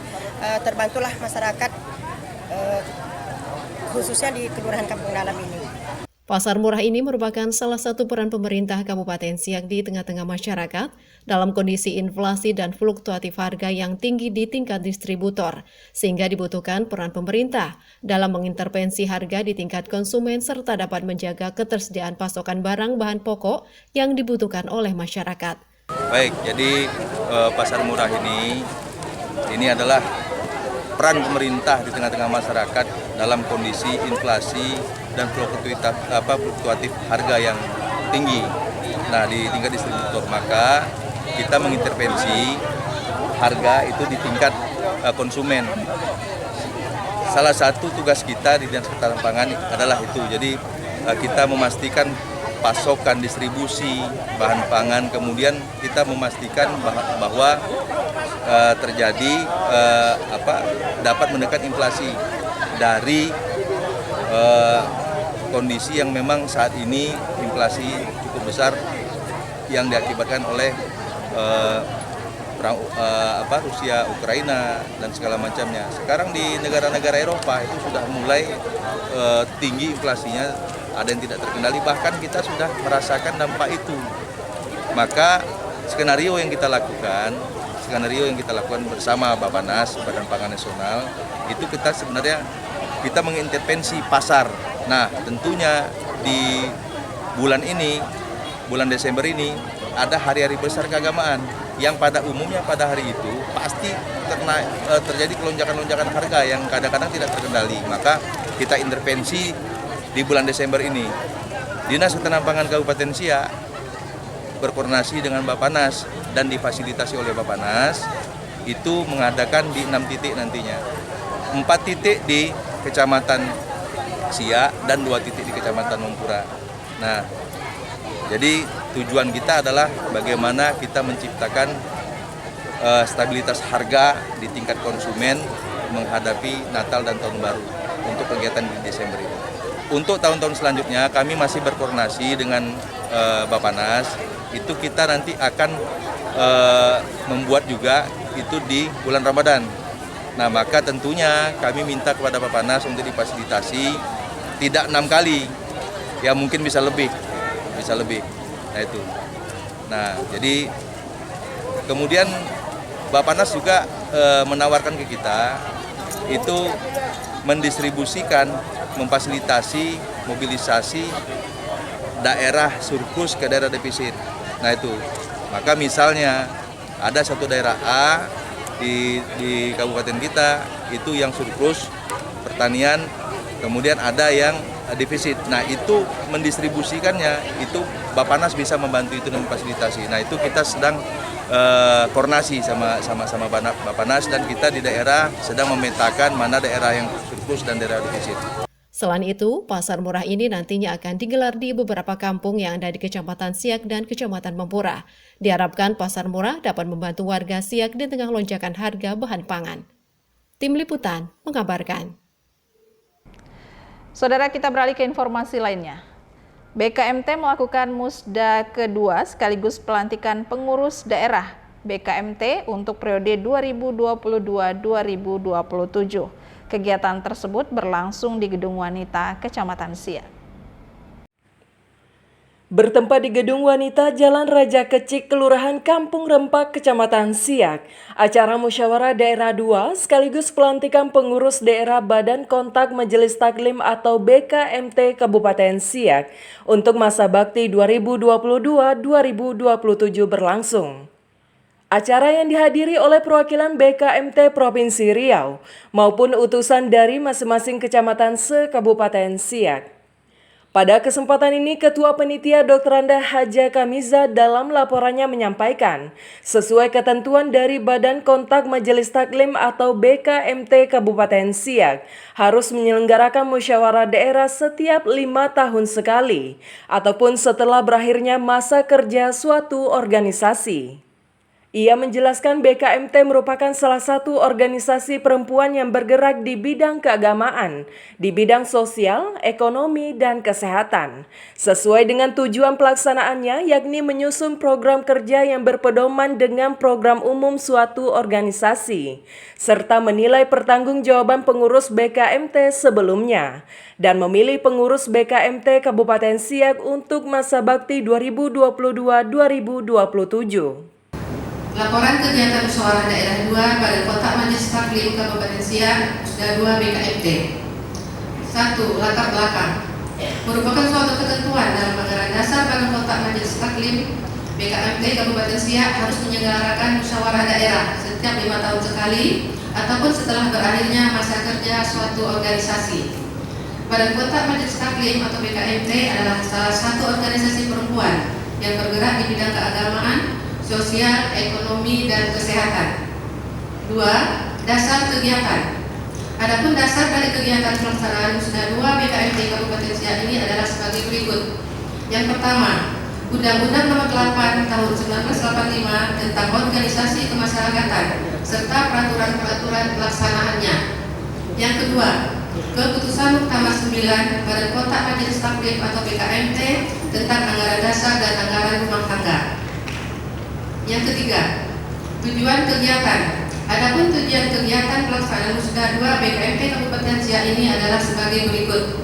terbantulah masyarakat khususnya di Kelurahan Kampung Dalam ini. Pasar murah ini merupakan salah satu peran pemerintah Kabupaten Siak di tengah-tengah masyarakat dalam kondisi inflasi dan fluktuatif harga yang tinggi di tingkat distributor, sehingga dibutuhkan peran pemerintah dalam mengintervensi harga di tingkat konsumen serta dapat menjaga ketersediaan pasokan barang bahan pokok yang dibutuhkan oleh masyarakat. Baik, jadi pasar murah ini adalah peran pemerintah di tengah-tengah masyarakat dalam kondisi inflasi dan fluktuatif harga yang tinggi. Nah, di tingkat distributor maka kita mengintervensi harga itu di tingkat konsumen. Salah satu tugas kita di Dinas Ketahanan Pangan adalah itu. Jadi kita memastikan pasokan distribusi bahan pangan, kemudian kita memastikan bahwa terjadi dapat menekan inflasi dari kondisi yang memang saat ini inflasi cukup besar yang diakibatkan oleh perang Rusia Ukraina dan segala macamnya. Sekarang di negara-negara Eropa itu sudah mulai tinggi inflasinya, ada yang tidak terkendali, bahkan kita sudah merasakan dampak itu. Maka skenario yang kita lakukan bersama Bappenas, Badan Pangan Nasional, itu kita sebenarnya mengintervensi pasar. Nah, tentunya di bulan Desember ini ada hari-hari besar keagamaan yang pada umumnya pada hari itu pasti terjadi lonjakan-lonjakan harga yang kadang-kadang tidak terkendali. Maka kita intervensi di bulan Desember ini. Dinas Ketahanan Pangan Kabupaten Siak berkoordinasi dengan Bappenas dan difasilitasi oleh Bappenas itu mengadakan di 6 titik nantinya. 4 titik di Kecamatan Siak dan 2 titik di Kecamatan Mempura. Nah, jadi tujuan kita adalah bagaimana kita menciptakan stabilitas harga di tingkat konsumen menghadapi Natal dan Tahun Baru untuk kegiatan di Desember ini. Untuk tahun-tahun selanjutnya kami masih berkoordinasi dengan Bappenas, itu kita nanti akan membuat juga itu di bulan Ramadan. Nah, maka tentunya kami minta kepada Bappenas untuk difasilitasi tidak 6 kali, ya mungkin bisa lebih. Nah itu. Nah, jadi kemudian Bappenas juga menawarkan ke kita itu mendistribusikan, memfasilitasi mobilisasi daerah surplus ke daerah defisit. Nah itu. Maka misalnya ada satu daerah A di kabupaten kita itu yang surplus pertanian, kemudian ada yang defisit. Nah itu mendistribusikannya, itu Bappenas bisa membantu itu dan memfasilitasi. Nah itu kita sedang koordinasi sama Bappenas, dan kita di daerah sedang memetakan mana daerah yang surplus dan daerah defisit. Selain itu, pasar murah ini nantinya akan digelar di beberapa kampung yang ada di Kecamatan Siak dan Kecamatan Mempura. Diharapkan pasar murah dapat membantu warga Siak di tengah lonjakan harga bahan pangan. Tim Liputan mengabarkan. Saudara, kita beralih ke informasi lainnya. BKMT melakukan musda kedua sekaligus pelantikan pengurus daerah BKMT untuk periode 2022-2027. Kegiatan tersebut berlangsung di Gedung Wanita, Kecamatan Siak. Bertempat di Gedung Wanita Jalan Raja Kecik, Kelurahan Kampung Rempak, Kecamatan Siak, acara musyawarah daerah 2 sekaligus pelantikan pengurus daerah Badan Kontak Majelis Taklim atau BKMT Kabupaten Siak untuk masa bakti 2022-2027 berlangsung. Acara yang dihadiri oleh perwakilan BKMT Provinsi Riau maupun utusan dari masing-masing kecamatan se-Kabupaten Siak. Pada kesempatan ini, Ketua Panitia Dr. Anda Haja Kamiza dalam laporannya menyampaikan, sesuai ketentuan dari Badan Kontak Majelis Taklim atau BKMT Kabupaten Siak, harus menyelenggarakan musyawarah daerah setiap 5 tahun sekali, ataupun setelah berakhirnya masa kerja suatu organisasi. Ia menjelaskan BKMT merupakan salah satu organisasi perempuan yang bergerak di bidang keagamaan, di bidang sosial, ekonomi, dan kesehatan. Sesuai dengan tujuan pelaksanaannya, yakni menyusun program kerja yang berpedoman dengan program umum suatu organisasi, serta menilai pertanggungjawaban pengurus BKMT sebelumnya, dan memilih pengurus BKMT Kabupaten Siak untuk masa bakti 2022-2027. Laporan kegiatan musyawarah daerah 2 Badan Kontak Majelis Taklim Kabupaten Siak, Musda 2 BKMT. 1. Latar belakang. Merupakan suatu ketentuan dalam anggaran dasar Badan Kontak Majelis Taklim BKMT Kabupaten Siak harus menyelenggarakan musyawarah daerah setiap 5 tahun sekali ataupun setelah berakhirnya masa kerja suatu organisasi. Badan Kontak Majelis Taklim atau BKMT adalah salah satu organisasi perempuan yang bergerak di bidang keagamaan, sosial, ekonomi, dan kesehatan. 2. Dasar kegiatan. Adapun dasar dari kegiatan pelaksanaan Musda 2 BKMT Kabupaten Siak ini adalah sebagai berikut. Yang pertama, Undang-Undang Nomor 8 Tahun 1985 tentang Organisasi Kemasyarakatan serta peraturan-peraturan pelaksanaannya. Yang kedua, Keputusan Muktamar 9 Badan Kontak Majelis Taklim atau BKMT tentang anggaran dasar dan anggaran rumah tangga. Yang ketiga, tujuan kegiatan. Adapun tujuan kegiatan pelaksanaan Musda 2 BKMT Kabupaten Siak ini adalah sebagai berikut.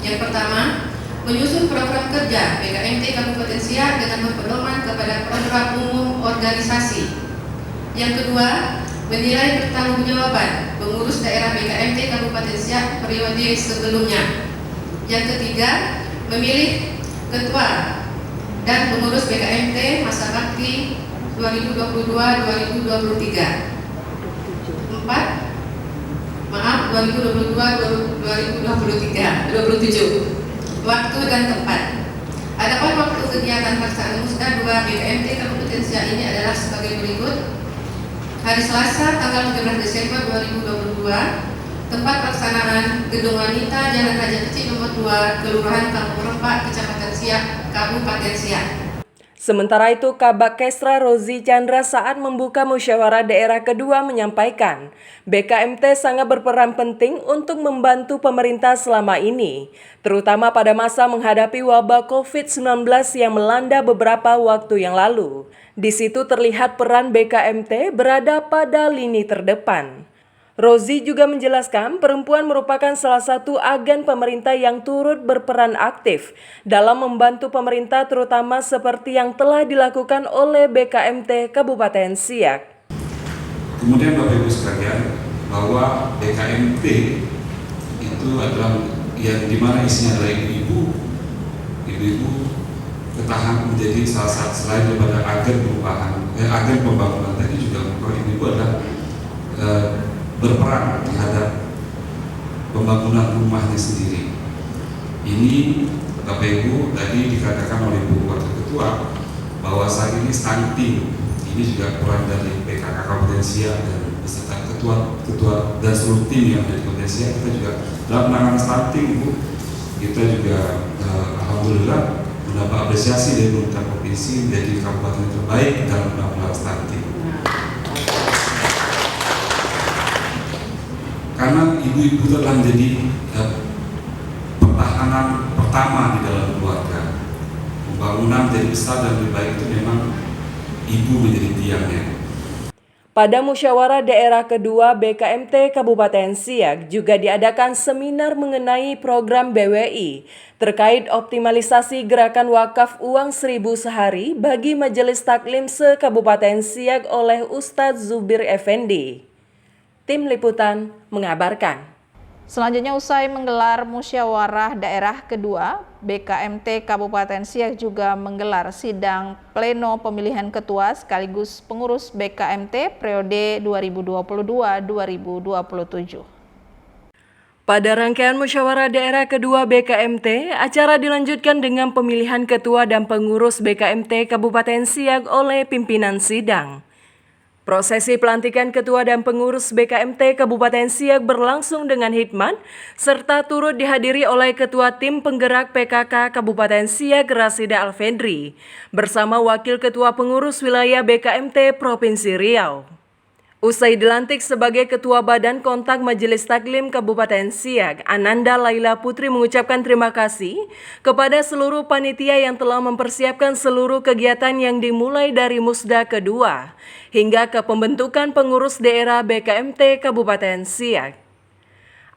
Yang pertama, menyusun program kerja BKMT Kabupaten Siak dengan berpedoman kepada program umum organisasi. Yang kedua, menilai pertanggungjawaban pengurus daerah BKMT Kabupaten Siak periode sebelumnya. Yang ketiga, memilih ketua dan pengurus BKMT masa bakti 2022-2023. 2022-2027. Waktu dan tempat. Adapun waktu kegiatan pelaksanaan Musda 2 BKMT Kabupaten Siak ini adalah sebagai berikut. Hari Selasa tanggal 17 Desember 2022, tempat pelaksanaan Gedung Wanita Jalan Raja Kecil nomor 2, Kelurahan Kampung Rempak, Kecamatan Siak, Kabupaten Siak. Sementara itu, Kabak Kesra Rozi Chandra saat membuka musyawarah daerah kedua menyampaikan, BKMT sangat berperan penting untuk membantu pemerintah selama ini, terutama pada masa menghadapi wabah COVID-19 yang melanda beberapa waktu yang lalu. Di situ terlihat peran BKMT berada pada lini terdepan. Rozi juga menjelaskan perempuan merupakan salah satu agen pemerintah yang turut berperan aktif dalam membantu pemerintah terutama seperti yang telah dilakukan oleh BKMT Kabupaten Siak. Kemudian Bapak Ibu sekalian, bahwa BKMT itu adalah yang dimana isinya adalah ibu-ibu ketahan menjadi salah satu selain daripada agen pembangunan tadi juga ibu-ibu adalah berperan terhadap pembangunan rumahnya sendiri. Ini Bapak Ibu tadi dikatakan oleh Bu Wakil Ketua bahwa saat ini stunting ini juga peran dari PKK Kabupaten Siak dan beserta ketua dan seluruh tim yang dari Kabupaten Siak. Kita juga dalam penanganan stunting Bu, kita juga alhamdulillah mendapat apresiasi dari pemerintah provinsi menjadi kabupaten terbaik dalam penanganan stunting. Karena ibu-ibu telah menjadi pertahanan pertama di dalam keluarga. Pembangunan menjadi besar dan lebih baik itu memang ibu menjadi tiangnya. Pada musyawarah daerah kedua BKMT Kabupaten Siak juga diadakan seminar mengenai program BWI terkait optimalisasi gerakan wakaf uang 1.000 sehari bagi Majelis Taklim se-Kabupaten Siak oleh Ustadz Zubir Effendi. Tim Liputan mengabarkan. Selanjutnya usai menggelar musyawarah daerah kedua, BKMT Kabupaten Siak juga menggelar sidang pleno pemilihan ketua sekaligus pengurus BKMT periode 2022-2027. Pada rangkaian musyawarah daerah kedua BKMT, acara dilanjutkan dengan pemilihan ketua dan pengurus BKMT Kabupaten Siak oleh pimpinan sidang. Prosesi pelantikan ketua dan pengurus BKMT Kabupaten Siak berlangsung dengan hikmat, serta turut dihadiri oleh Ketua Tim Penggerak PKK Kabupaten Siak Rasida Alfedri, bersama Wakil Ketua Pengurus Wilayah BKMT Provinsi Riau. Usai dilantik sebagai Ketua Badan Kontak Majelis Taklim Kabupaten Siak, Ananda Laila Putri mengucapkan terima kasih kepada seluruh panitia yang telah mempersiapkan seluruh kegiatan yang dimulai dari Musda kedua hingga ke pembentukan pengurus daerah BKMT Kabupaten Siak.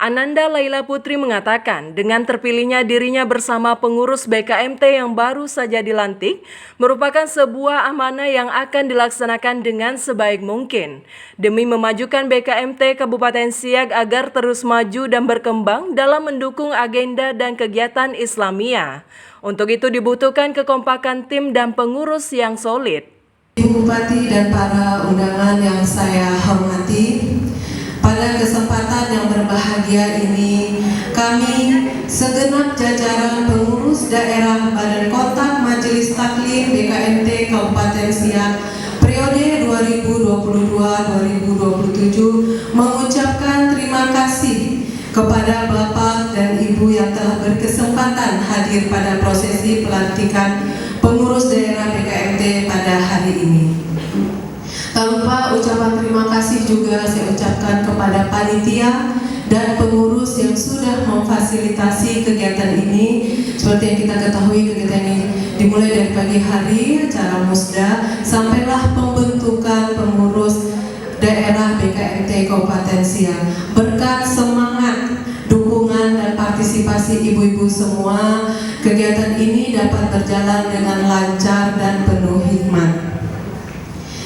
Ananda Laila Putri mengatakan dengan terpilihnya dirinya bersama pengurus BKMT yang baru saja dilantik merupakan sebuah amanah yang akan dilaksanakan dengan sebaik mungkin demi memajukan BKMT Kabupaten Siak agar terus maju dan berkembang dalam mendukung agenda dan kegiatan Islamiyah. Untuk itu dibutuhkan kekompakan tim dan pengurus yang solid. Ibu Bupati dan para undangan yang saya hormati, pada kesempatan yang berbahagia ini, kami segenap jajaran pengurus daerah Badan Kontak Majelis Taklim BKMT Kabupaten Siak periode 2022-2027 mengucapkan terima kasih kepada Bapak dan Ibu yang telah berkesempatan hadir pada prosesi pelantikan pengurus daerah BKMT pada hari ini. Tak lupa ucapan terima kasih juga saya ucapkan kepada panitia dan pengurus yang sudah memfasilitasi kegiatan ini. Seperti yang kita ketahui, kegiatan ini dimulai dari pagi hari, acara musda, sampailah pembentukan pengurus daerah BKMT Kabupaten Siak. Berkat semangat, dukungan dan partisipasi ibu-ibu semua, kegiatan ini dapat berjalan dengan lancar dan penuh hikmat.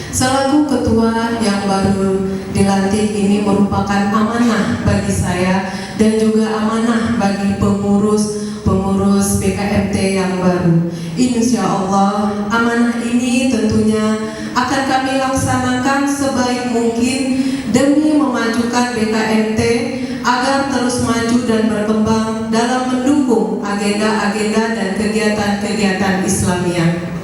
Selaku ketua yang baru dilantik ini merupakan amanah bagi saya dan juga amanah bagi pengurus BKMT yang baru. Insya Allah amanah ini tentunya akan kami laksanakan sebaik mungkin demi memajukan BKMT agar terus maju dan berkembang dalam mendukung agenda-agenda dan kegiatan-kegiatan Islamiyah.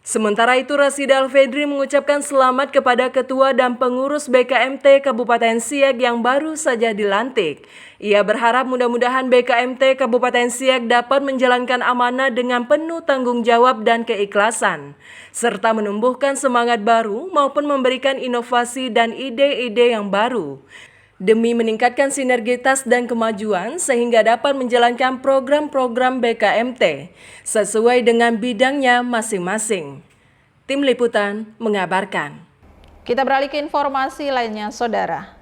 Sementara itu, Rasida Alfedri mengucapkan selamat kepada Ketua dan Pengurus BKMT Kabupaten Siak yang baru saja dilantik. Ia berharap mudah-mudahan BKMT Kabupaten Siak dapat menjalankan amanah dengan penuh tanggung jawab dan keikhlasan, serta menumbuhkan semangat baru maupun memberikan inovasi dan ide-ide yang baru, demi meningkatkan sinergitas dan kemajuan sehingga dapat menjalankan program-program BKMT sesuai dengan bidangnya masing-masing. Tim Liputan mengabarkan. Kita beralih ke informasi lainnya, Saudara.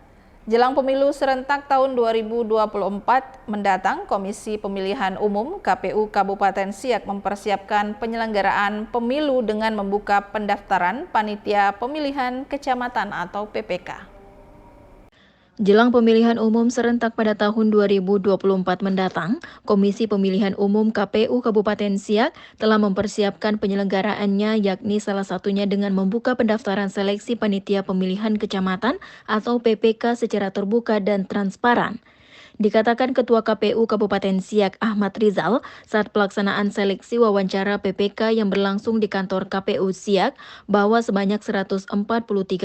Jelang pemilu serentak tahun 2024 mendatang, Komisi Pemilihan Umum KPU Kabupaten Siak mempersiapkan penyelenggaraan pemilu dengan membuka pendaftaran Panitia Pemilihan Kecamatan atau PPK. Jelang pemilihan umum serentak pada tahun 2024 mendatang, Komisi Pemilihan Umum KPU Kabupaten Siak telah mempersiapkan penyelenggaraannya, yakni salah satunya dengan membuka pendaftaran seleksi Panitia Pemilihan Kecamatan atau PPK secara terbuka dan transparan. Dikatakan Ketua KPU Kabupaten Siak Ahmad Rizal saat pelaksanaan seleksi wawancara PPK yang berlangsung di kantor KPU Siak bahwa sebanyak 143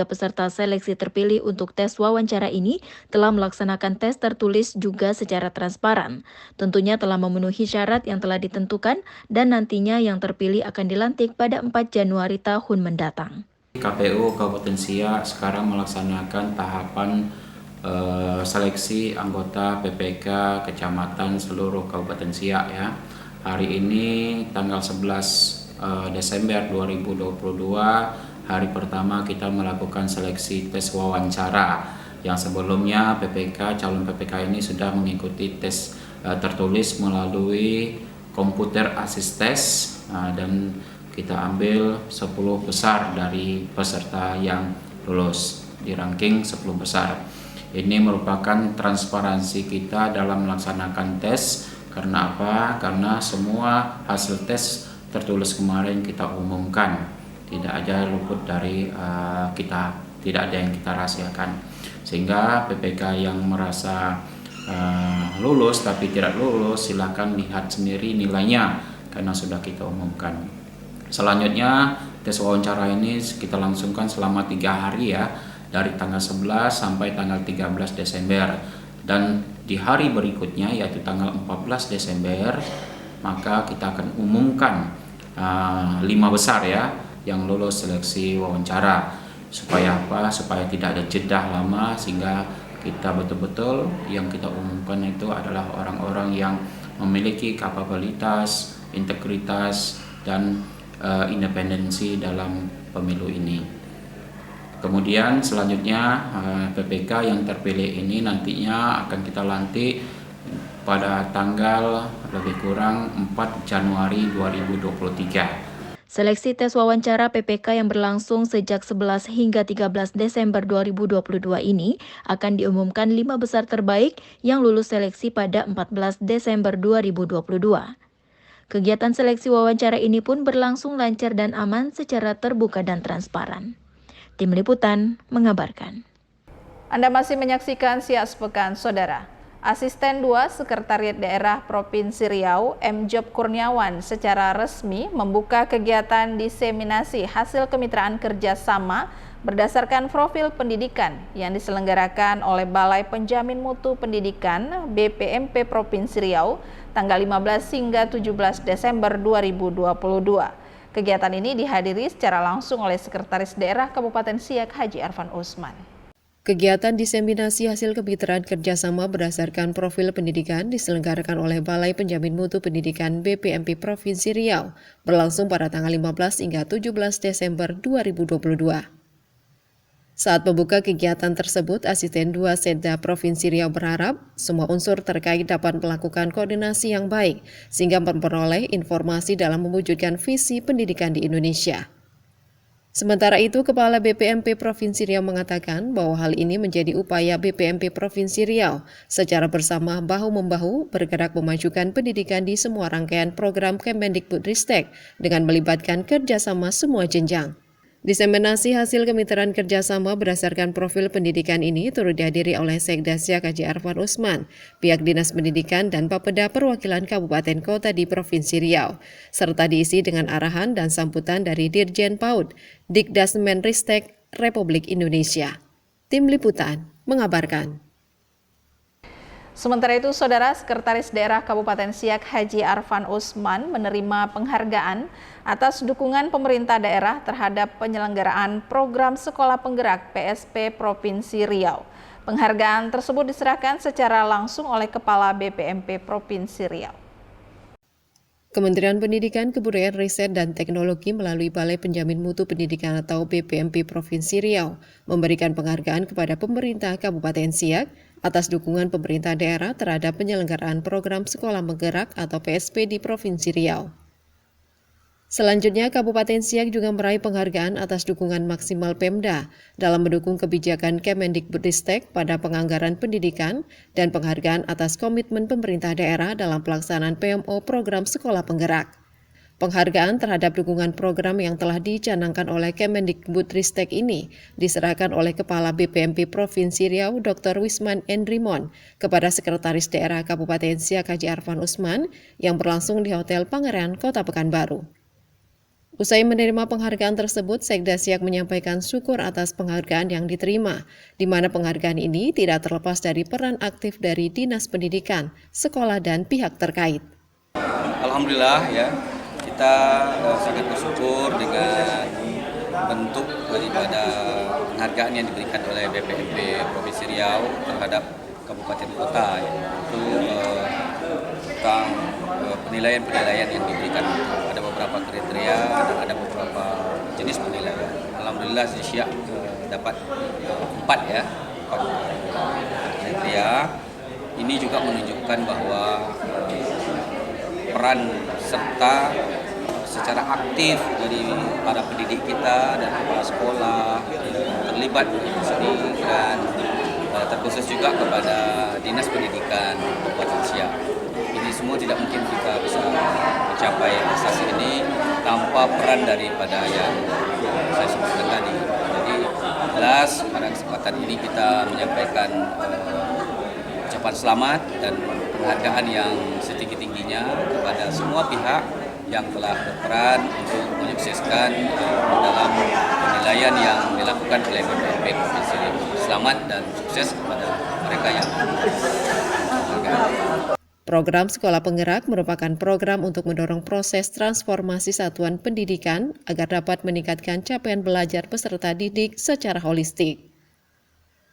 peserta seleksi terpilih untuk tes wawancara ini telah melaksanakan tes tertulis juga secara transparan. Tentunya telah memenuhi syarat yang telah ditentukan dan nantinya yang terpilih akan dilantik pada 4 Januari tahun mendatang. KPU Kabupaten Siak sekarang melaksanakan tahapan seleksi anggota PPK Kecamatan seluruh Kabupaten Siak ya. Hari ini tanggal 11 Desember 2022, hari pertama kita melakukan seleksi tes wawancara. Yang sebelumnya calon PPK ini sudah mengikuti tes tertulis melalui komputer assist test dan kita ambil 10 besar dari peserta yang lulus di ranking 10 besar. Ini merupakan transparansi kita dalam melaksanakan tes. Karena apa? Karena semua hasil tes tertulis kemarin kita umumkan. Tidak ada luput dari kita, tidak ada yang kita rahasiakan. Sehingga PPK yang merasa lulus tapi tidak lulus, silakan lihat sendiri nilainya karena sudah kita umumkan. Selanjutnya tes wawancara ini kita langsungkan selama 3 hari ya, dari tanggal 11 sampai tanggal 13 Desember. Dan di hari berikutnya yaitu tanggal 14 Desember maka kita akan umumkan 5 besar ya yang lulus seleksi wawancara. Supaya apa? Supaya tidak ada jeda lama, sehingga kita betul-betul yang kita umumkan itu adalah orang-orang yang memiliki kapabilitas, integritas, dan independensi dalam pemilu ini. Kemudian selanjutnya PPK yang terpilih ini nantinya akan kita lantik pada tanggal lebih kurang 4 Januari 2023. Seleksi tes wawancara PPK yang berlangsung sejak 11 hingga 13 Desember 2022 ini akan diumumkan 5 besar terbaik yang lulus seleksi pada 14 Desember 2022. Kegiatan seleksi wawancara ini pun berlangsung lancar dan aman secara terbuka dan transparan. Tim Liputan mengabarkan. Anda masih menyaksikan Siak Sepekan, Saudara. Asisten 2 Sekretariat Daerah Provinsi Riau, M. Job Kurniawan, secara resmi membuka kegiatan diseminasi hasil kemitraan kerjasama berdasarkan profil pendidikan yang diselenggarakan oleh Balai Penjamin Mutu Pendidikan BPMP Provinsi Riau tanggal 15 hingga 17 Desember 2022. Kegiatan ini dihadiri secara langsung oleh Sekretaris Daerah Kabupaten Siak Haji Arfan Usman. Kegiatan diseminasi hasil kemitraan kerjasama berdasarkan profil pendidikan diselenggarakan oleh Balai Penjamin Mutu Pendidikan BPMP Provinsi Riau berlangsung pada tanggal 15 hingga 17 Desember 2022. Saat membuka kegiatan tersebut, Asisten 2 Setda Provinsi Riau berharap semua unsur terkait dapat melakukan koordinasi yang baik sehingga memperoleh informasi dalam mewujudkan visi pendidikan di Indonesia. Sementara itu, Kepala BPMP Provinsi Riau mengatakan bahwa hal ini menjadi upaya BPMP Provinsi Riau secara bersama bahu-membahu bergerak memajukan pendidikan di semua rangkaian program Kemendikbudristek dengan melibatkan kerjasama semua jenjang. Diseminasi hasil kemitraan kerjasama berdasarkan profil pendidikan ini turut dihadiri oleh Sekda Siak Haji Arfan Usman, pihak Dinas Pendidikan dan Bapeda Perwakilan Kabupaten Kota di Provinsi Riau, serta diisi dengan arahan dan sambutan dari Dirjen PAUD, Dikdasmenristek Republik Indonesia. Tim Liputan mengabarkan. Sementara itu, Saudara, Sekretaris Daerah Kabupaten Siak Haji Arfan Usman menerima penghargaan atas dukungan pemerintah daerah terhadap penyelenggaraan program Sekolah Penggerak PSP Provinsi Riau. Penghargaan tersebut diserahkan secara langsung oleh Kepala BPMP Provinsi Riau. Kementerian Pendidikan, Kebudayaan, Riset, dan Teknologi melalui Balai Penjamin Mutu Pendidikan atau BPMP Provinsi Riau memberikan penghargaan kepada pemerintah Kabupaten Siak atas dukungan pemerintah daerah terhadap penyelenggaraan program Sekolah Penggerak atau PSP di Provinsi Riau. Selanjutnya, Kabupaten Siak juga meraih penghargaan atas dukungan maksimal Pemda dalam mendukung kebijakan Kemendikbudristek pada penganggaran pendidikan dan penghargaan atas komitmen pemerintah daerah dalam pelaksanaan PMO program Sekolah Penggerak. Penghargaan terhadap dukungan program yang telah dicanangkan oleh Kemendikbudristek ini diserahkan oleh Kepala BPMP Provinsi Riau Dr. Wisman Endrimon kepada Sekretaris Daerah Kabupaten Siak Haji Arfan Usman yang berlangsung di Hotel Pangeran, Kota Pekanbaru. Usai menerima penghargaan tersebut, Sekda Siak menyampaikan syukur atas penghargaan yang diterima, di mana penghargaan ini tidak terlepas dari peran aktif dari Dinas Pendidikan, sekolah, dan pihak terkait. Alhamdulillah ya, kita sangat bersyukur dengan bentuk daripada penghargaan yang diberikan oleh BPMP Provinsi Riau terhadap kabupaten kota, yaitu tentang penilaian-penilaian yang diberikan. Ada beberapa kriteria dan ada beberapa jenis penilaian. Alhamdulillah di Siak dapat 4 kriteria. Ini juga menunjukkan bahwa peran serta secara aktif dari para pendidik kita dan kepala sekolah terlibat di sini, dan terkhusus juga kepada Dinas Pendidikan Kabupaten Siak. Ini semua tidak mungkin kita bisa mencapai prestasi ini tanpa peran daripada yang saya sebutkan tadi. Jadi jelas pada kesempatan ini kita menyampaikan ucapan selamat dan penghargaan yang setinggi-tingginya kepada semua pihak yang telah berperan untuk menyukseskan dalam penilaian yang dilakukan oleh BPMP Provinsi Riau. Selamat dan sukses kepada mereka yang penghargaan. Program Sekolah Penggerak merupakan program untuk mendorong proses transformasi satuan pendidikan agar dapat meningkatkan capaian belajar peserta didik secara holistik.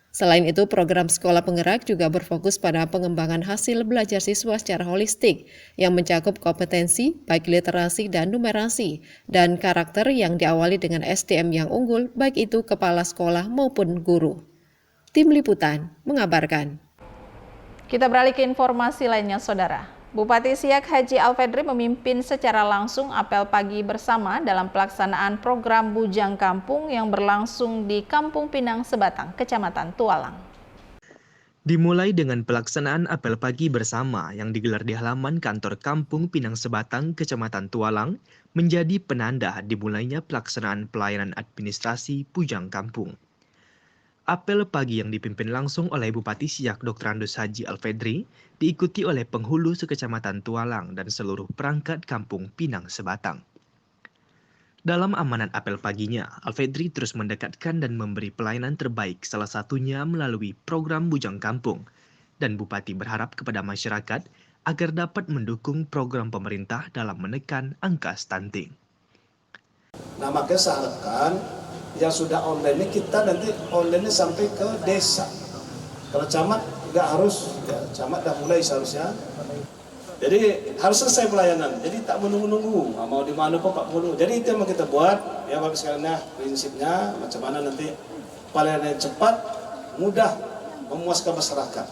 Selain itu, program Sekolah Penggerak juga berfokus pada pengembangan hasil belajar siswa secara holistik yang mencakup kompetensi, baik literasi dan numerasi, dan karakter yang diawali dengan SDM yang unggul, baik itu kepala sekolah maupun guru. Tim Liputan mengabarkan. Kita beralih ke informasi lainnya, Saudara. Bupati Siak Haji Alfedri memimpin secara langsung apel pagi bersama dalam pelaksanaan program Bujang Kampung yang berlangsung di Kampung Pinang Sebatang, Kecamatan Tualang. Dimulai dengan pelaksanaan apel pagi bersama yang digelar di halaman kantor Kampung Pinang Sebatang, Kecamatan Tualang, menjadi penanda dimulainya pelaksanaan pelayanan administrasi Bujang Kampung. Apel pagi yang dipimpin langsung oleh Bupati Siak Dr. Andus Haji Alfedri diikuti oleh penghulu sekecamatan Tualang dan seluruh perangkat Kampung Pinang Sebatang. Dalam amanat apel paginya, Alfedri terus mendekatkan dan memberi pelayanan terbaik, salah satunya melalui program Bujang Kampung. Dan Bupati berharap kepada masyarakat agar dapat mendukung program pemerintah dalam menekan angka stunting. Nah, makanya saya harapkan yang sudah online ini kita nanti online sampai ke desa. Kalau camat nggak harus, ya, camat dah mulai seharusnya. Jadi harus selesai pelayanan. Jadi tak menunggu-nunggu, mau di mana pun Pak Guru. Jadi itu yang kita buat. Ya Bapak sekalian, prinsipnya macam mana nanti pelayanan yang cepat, mudah, memuaskan masyarakat.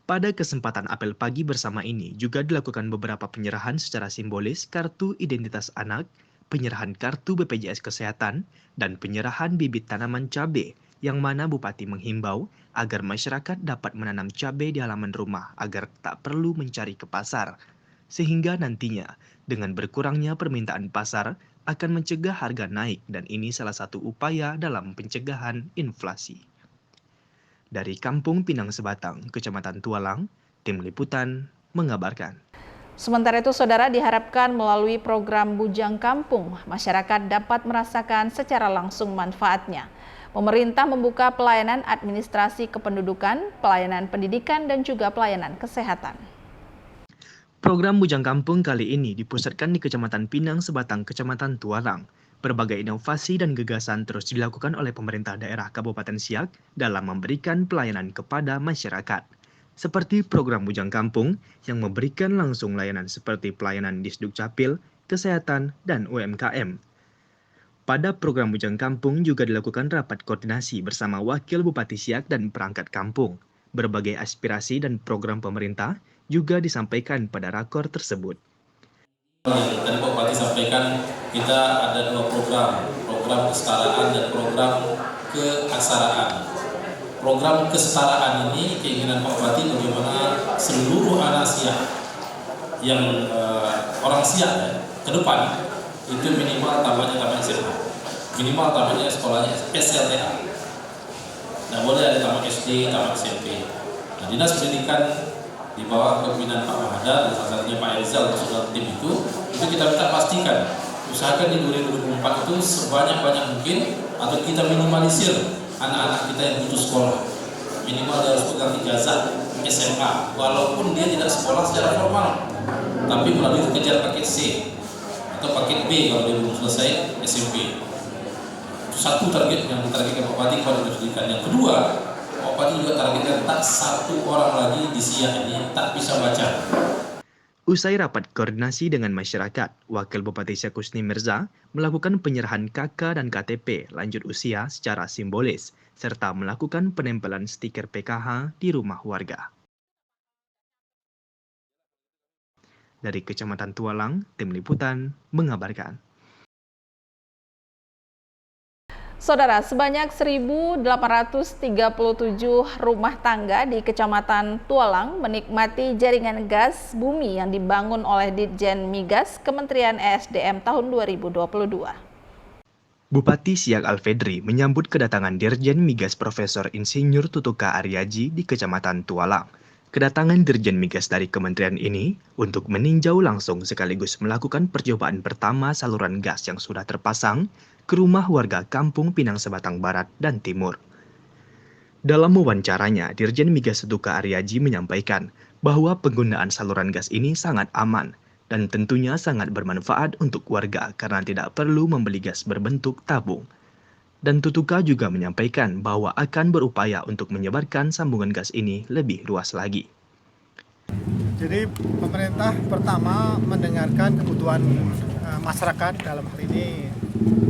Pada kesempatan apel pagi bersama ini juga dilakukan beberapa penyerahan secara simbolis kartu identitas anak, penyerahan kartu BPJS Kesehatan, dan penyerahan bibit tanaman cabai yang mana Bupati menghimbau agar masyarakat dapat menanam cabai di halaman rumah agar tak perlu mencari ke pasar. Sehingga nantinya dengan berkurangnya permintaan pasar akan mencegah harga naik dan ini salah satu upaya dalam pencegahan inflasi. Dari Kampung Pinang Sebatang, Kecamatan Tualang, Tim Liputan mengabarkan. Sementara itu, Saudara, diharapkan melalui program Bujang Kampung, masyarakat dapat merasakan secara langsung manfaatnya. Pemerintah membuka pelayanan administrasi kependudukan, pelayanan pendidikan, dan juga pelayanan kesehatan. Program Bujang Kampung kali ini dipusatkan di Kecamatan Pinang Sebatang, Kecamatan Tualang. Berbagai inovasi dan gagasan terus dilakukan oleh pemerintah daerah Kabupaten Siak dalam memberikan pelayanan kepada masyarakat. Seperti program Bujang Kampung yang memberikan langsung layanan seperti pelayanan Disduk Capil, kesehatan, dan UMKM. Pada program Bujang Kampung juga dilakukan rapat koordinasi bersama Wakil Bupati Siak dan perangkat kampung. Berbagai aspirasi dan program pemerintah juga disampaikan pada rakor tersebut. Tadi Pak Bupati sampaikan kita ada dua program kesetaraan dan program keaksaraan. Program kesetaraan ini keinginan Pak Bupati bagaimana seluruh anak Siak yang orang Siak ke depan itu minimal tamatnya SMA, minimal tamatnya sekolahnya SLTA. Nah, boleh ada tamat SD, tamat SMP. Nah, Dinas Pendidikan di bawah kepemimpinan Pak Mahadar dan salah satunya Pak Elzal masuk dalam tim itu kita minta pastikan usahakan di 2024 itu sebanyak-banyak mungkin atau kita minimalisir anak-anak kita yang butuh sekolah. Minimal dia harus pegang ijazah SMA walaupun dia tidak sekolah secara formal, tapi melalui kejar paket C atau paket B kalau dia belum selesai SMP. Itu satu target yang ditargetkan Pak Bupati kepada pendidikan. Yang kedua, Pak Bupati juga targetkan tak satu orang lagi di Siak ini tak bisa baca. Usai rapat koordinasi dengan masyarakat, Wakil Bupati Siak Husni Mirza melakukan penyerahan KK dan KTP lanjut usia secara simbolis, serta melakukan penempelan stiker PKH di rumah warga. Dari Kecamatan Tualang, Tim Liputan mengabarkan. Saudara, sebanyak 1.837 rumah tangga di Kecamatan Tualang menikmati jaringan gas bumi yang dibangun oleh Ditjen Migas Kementerian ESDM tahun 2022. Bupati Siak Alfedri menyambut kedatangan Dirjen Migas Profesor Insinyur Tutuka Aryaji di Kecamatan Tualang. Kedatangan Dirjen Migas dari kementerian ini untuk meninjau langsung sekaligus melakukan percobaan pertama saluran gas yang sudah terpasang ke rumah warga Kampung Pinang Sebatang Barat dan Timur. Dalam wawancaranya, Dirjen Migas Setuka Aryaji menyampaikan bahwa penggunaan saluran gas ini sangat aman dan tentunya sangat bermanfaat untuk warga karena tidak perlu membeli gas berbentuk tabung. Dan Tutuka juga menyampaikan bahwa akan berupaya untuk menyebarkan sambungan gas ini lebih luas lagi. Jadi pemerintah pertama mendengarkan kebutuhan masyarakat, dalam hal ini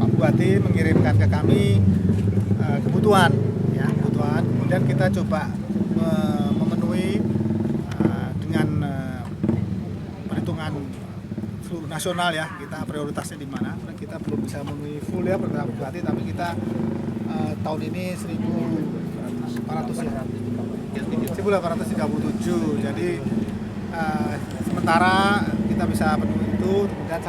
Pak Bupati mengirimkan ke kami kebutuhan. Kemudian kita coba memenuhi dengan perhitungan seluruh nasional ya, kita prioritasnya di mana. Kita belum bisa memenuhi full ya Pak Bupati, tapi kita tahun ini 1.837. Jadi sementara kita bisa penuhi itu, kemudian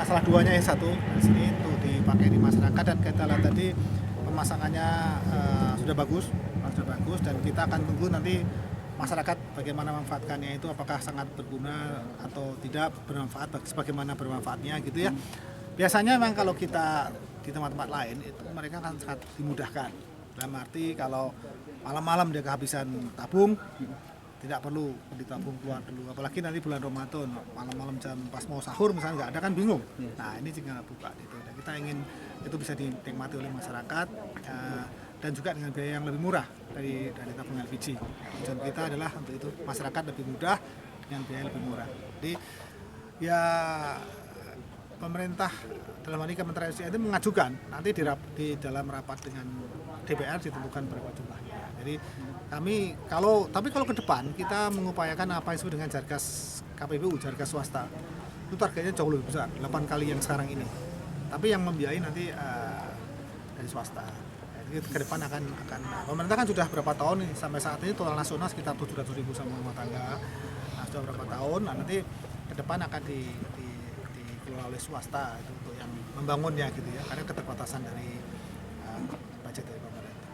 salah duanya yang satu di sini itu dipakai di masyarakat, dan kita lihat tadi pemasangannya sudah bagus dan kita akan tunggu nanti masyarakat bagaimana memanfaatkannya itu, apakah sangat berguna atau tidak bermanfaat, sebagaimana bermanfaatnya gitu ya. Biasanya memang kalau kita di tempat-tempat lain itu mereka kan sangat dimudahkan. Dalam arti kalau malam-malam dia kehabisan tabung, tidak perlu ditabung keluar dulu. Apalagi nanti bulan Ramadan, malam-malam jam pas mau sahur misalnya nggak ada kan bingung. Nah ini tinggal buka gitu. Dan kita ingin itu bisa dinikmati oleh masyarakat dan juga dengan biaya yang lebih murah dari tabung LPG. Tujuan kita adalah untuk itu masyarakat lebih mudah dengan biaya lebih murah. Jadi ya pemerintah dalam hal ini Kementerian SDM itu mengajukan nanti di dalam rapat dengan DPR ditentukan berapa jumlahnya. Jadi tapi kalau ke depan kita mengupayakan apa yang disebut dengan jargas KPBU, jargas swasta. Itu targetnya jauh lebih besar, 8 kali yang sekarang ini. Tapi yang membiayai nanti dari swasta. Jadi ke depan akan pemerintah kan sudah berapa tahun nih, sampai saat ini total nasional sekitar 700.000 sama rumah tangga. Nah, sudah berapa tahun, nah nanti ke depan akan dikelola oleh swasta itu untuk yang membangunnya gitu ya, karena keterbatasan dari budget dari pemerintah.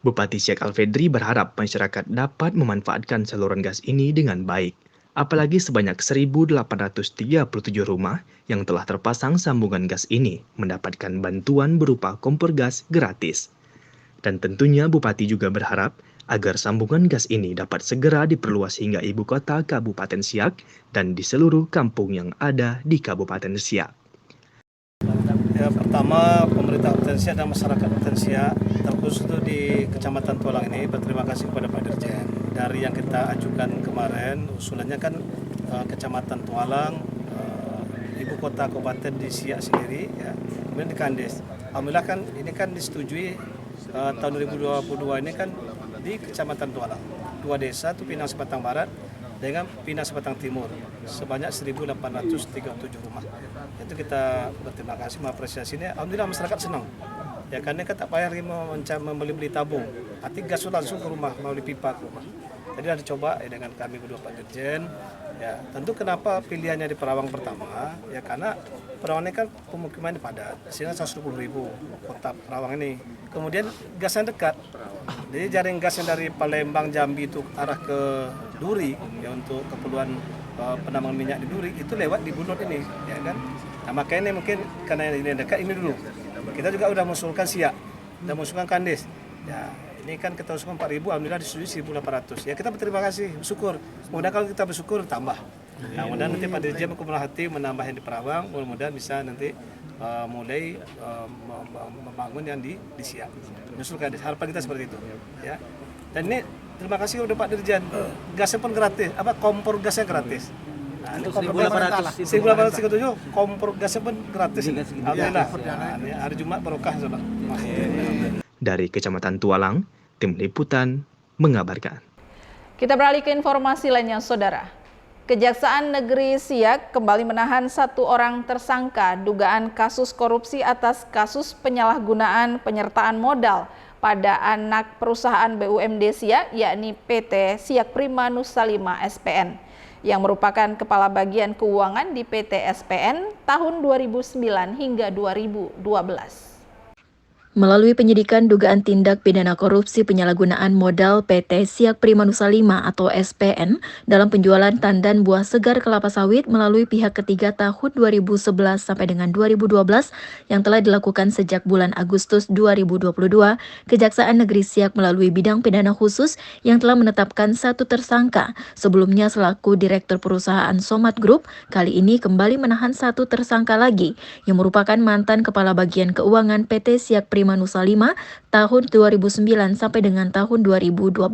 Bupati Syekh Alfedri berharap masyarakat dapat memanfaatkan saluran gas ini dengan baik, apalagi sebanyak 1.837 rumah yang telah terpasang sambungan gas ini mendapatkan bantuan berupa kompor gas gratis. Dan tentunya Bupati juga berharap agar sambungan gas ini dapat segera diperluas hingga ibu kota Kabupaten Siak dan di seluruh kampung yang ada di Kabupaten Siak. Ya, pertama pemerintah Kabupaten Siak dan masyarakat Kabupaten Siak, terkhusus itu di Kecamatan Tualang ini, berterima kasih kepada Pak Dirjen. Dari yang kita ajukan kemarin, usulannya kan Kecamatan Tualang, ibu kota Kabupaten di Siak sendiri, ya, kemudian di Kandes. Alhamdulillah kan ini kan disetujui tahun 2022 ini kan di Kecamatan Tualang, 2 desa itu Pinang Sebatang Barat dengan Pinang Sebatang Timur, sebanyak 1.837 rumah. Itu kita berterima kasih, mengapresiasi ini. Alhamdulillah masyarakat senang. Ya karena kan tak payah lagi membeli tabung, arti gas langsung ke rumah melalui pipa ke rumah. Jadi ada coba dengan kami berdua Pak Dirjen. Ya tentu kenapa pilihannya di Perawang pertama? Ya karena Perawang ini kan pemukiman padat, sehingga 120.000 kota Perawang ini. Kemudian gasnya dekat, jadi jaring gas yang dari Palembang, Jambi itu arah ke Duri, ya untuk keperluan penambangan minyak di Duri itu lewat di Bunut ini, ya kan. Nah makanya mungkin karena ini dekat ini dulu. Kita juga udah mengusulkan Siak, udah mengusulkan Kandes. Ya ini kan kita usulkan 4.000, alhamdulillah disetujui 1.800. Ya kita berterima kasih, bersyukur. Mudah kalau kita bersyukur tambah. Nah, mudah nanti Pak Dirjen berkemal hati menambah yang di Perawang, mudah-mudahan bisa nanti mulai membangun yang di Siak. Menyusulkan harapan kita seperti itu, ya. Dan ini terima kasih udah Pak Dirjen. Gasnya pun gratis, kompor gasnya gratis. Nah, ini kompor 1.837, kompor gasnya pun gratis. Alhamdulillah. Nah, hari Jumat barokah insyaallah. Dari Kecamatan Tualang, tim liputan mengabarkan. Kita beralih ke informasi lainnya, Saudara. Kejaksaan Negeri Siak kembali menahan 1 orang tersangka dugaan kasus korupsi atas kasus penyalahgunaan penyertaan modal pada anak perusahaan BUMD Siak, yakni PT Siak Prima Nusa 5 SPN, yang merupakan kepala bagian keuangan di PT SPN tahun 2009 hingga 2012. Melalui penyidikan dugaan tindak pidana korupsi penyalahgunaan modal PT Siak Primanusa 5 atau SPN dalam penjualan tandan buah segar kelapa sawit melalui pihak ketiga tahun 2011 sampai dengan 2012 yang telah dilakukan sejak bulan Agustus 2022, Kejaksaan Negeri Siak melalui bidang pidana khusus yang telah menetapkan satu tersangka sebelumnya selaku Direktur Perusahaan Somat Group, kali ini kembali menahan satu tersangka lagi yang merupakan mantan Kepala Bagian Keuangan PT Siak Primanusa 5 tahun 2009 sampai dengan tahun 2012.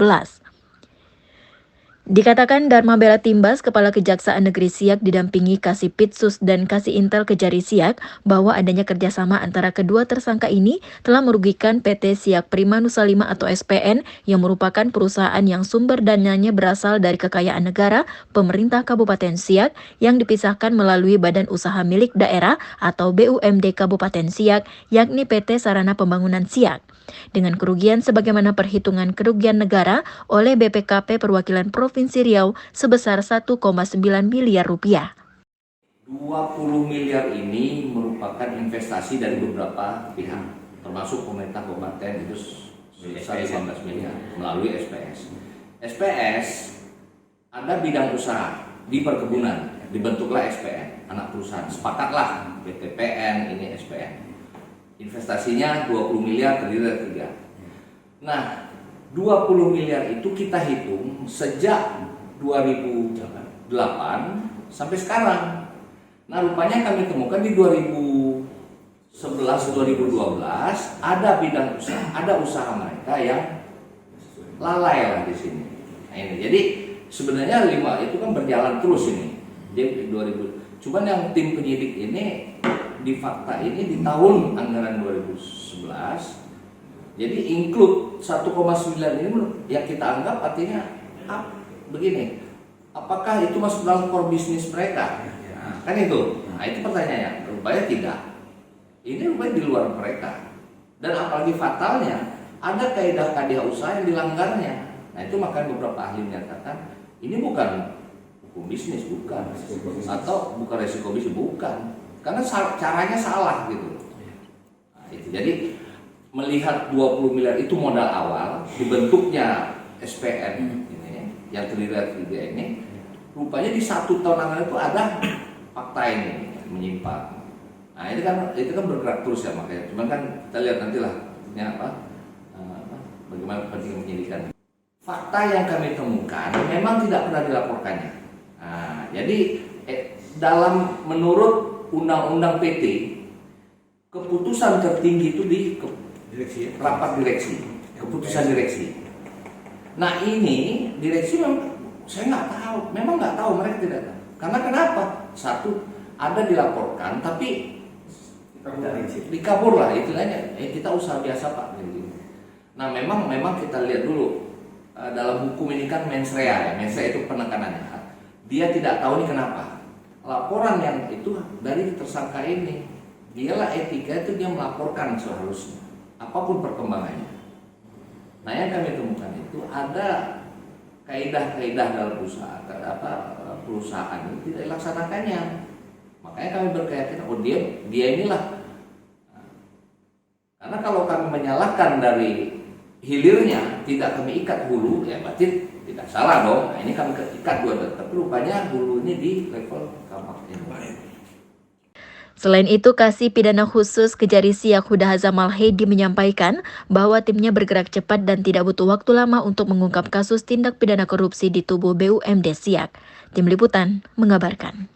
Dikatakan Dharma Bela Timbas, Kepala Kejaksaan Negeri Siak didampingi Kasipitsus dan Kasih Intel Kejari Siak bahwa adanya kerjasama antara kedua tersangka ini telah merugikan PT Siak Primanusa 5 atau SPN yang merupakan perusahaan yang sumber dananya berasal dari kekayaan negara, pemerintah Kabupaten Siak yang dipisahkan melalui Badan Usaha Milik Daerah atau BUMD Kabupaten Siak, yakni PT Sarana Pembangunan Siak. Dengan kerugian sebagaimana perhitungan kerugian negara oleh BPKP Perwakilan Provinsi Riau sebesar 1,9 miliar rupiah. 20 miliar ini merupakan investasi dari beberapa pihak, termasuk pemerintah kabupaten itu sebesar 15 miliar melalui SPS. SPS ada bidang usaha di perkebunan, dibentuklah SPN, anak perusahaan, sepakatlah BTPN ini SPN. Investasinya 20 miliar terdiri dari 3. Nah, 20 miliar itu kita hitung sejak 2008 sampai sekarang. Nah, rupanya kami temukan di 2011-2012 ada bidang usaha, ada usaha mereka yang lalai lah di sini. Nah, ini. Jadi sebenarnya 5 itu kan berjalan terus ini. Jadi 2000. Cuman yang tim penyidik ini di fakta ini di tahun anggaran 2011, jadi include 1,9 ini yang kita anggap artinya begini, apakah itu masuk dalam core bisnis mereka? Nah, kan itu. Nah, itu pertanyaannya. Rupanya tidak. Ini rupanya di luar mereka. Dan apalagi fatalnya ada kaidah-kaidah usaha yang dilanggarnya. Nah, itu makanya beberapa ahli menyatakan ini bukan hukum bisnis, bukan, atau bukan resiko bisnis, bukan. Karena caranya salah gitu. Nah, itu. Jadi melihat 20 miliar itu modal awal dibentuknya SPN ini yang terdiri dari 3 ini, rupanya di 1 tahun anggaran itu ada fakta ini menyimpang. Nah, itu kan bergerak terus ya, makanya. Cuman kan kita lihat nantilah bagaimana kepentingan penyidikan. Fakta yang kami temukan memang tidak pernah dilaporkannya. Nah, jadi dalam menurut Undang-Undang PT, keputusan tertinggi itu di rapat direksi, keputusan direksi. Nah, ini direksi saya nggak tahu, memang nggak tahu, mereka tidak tahu. Karena kenapa? Satu, ada dilaporkan, tapi dikabur lah, istilahnya. Kita usaha biasa Pak. Nah, memang kita lihat dulu dalam hukum ini kan mens rea ya, mens rea itu penekanannya. Dia tidak tahu ini kenapa. Laporan yang itu dari tersangka ini, dialah etika itu dia melaporkan seharusnya apapun perkembangannya. Nah, yang kami temukan itu ada kaidah-kaidah dalam perusahaan ini tidak dilaksanakannya. Makanya kami berkeyakinan dia inilah. Karena kalau kami menyalahkan dari hilirnya, tidak kami ikat hulu, ya berarti tidak salah dong. Nah, ini kami ikat dua, tapi rupanya hulunya di level kabupaten. Selain itu, Kasih Pidana Khusus Kejari Siak Huda Hazamal Hedi menyampaikan bahwa timnya bergerak cepat dan tidak butuh waktu lama untuk mengungkap kasus tindak pidana korupsi di tubuh BUMD Siak. Tim Liputan mengabarkan.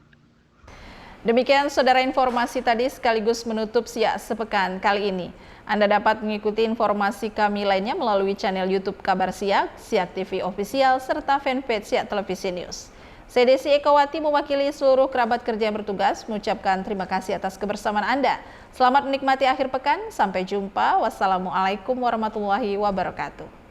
Demikian saudara informasi tadi sekaligus menutup Siak Sepekan kali ini. Anda dapat mengikuti informasi kami lainnya melalui channel YouTube Kabar Siak, Siak TV Official, serta fanpage Siak Televisi News. Saya Desi Ekawati mewakili seluruh kerabat kerja yang bertugas mengucapkan terima kasih atas kebersamaan Anda. Selamat menikmati akhir pekan, sampai jumpa. Wassalamualaikum warahmatullahi wabarakatuh.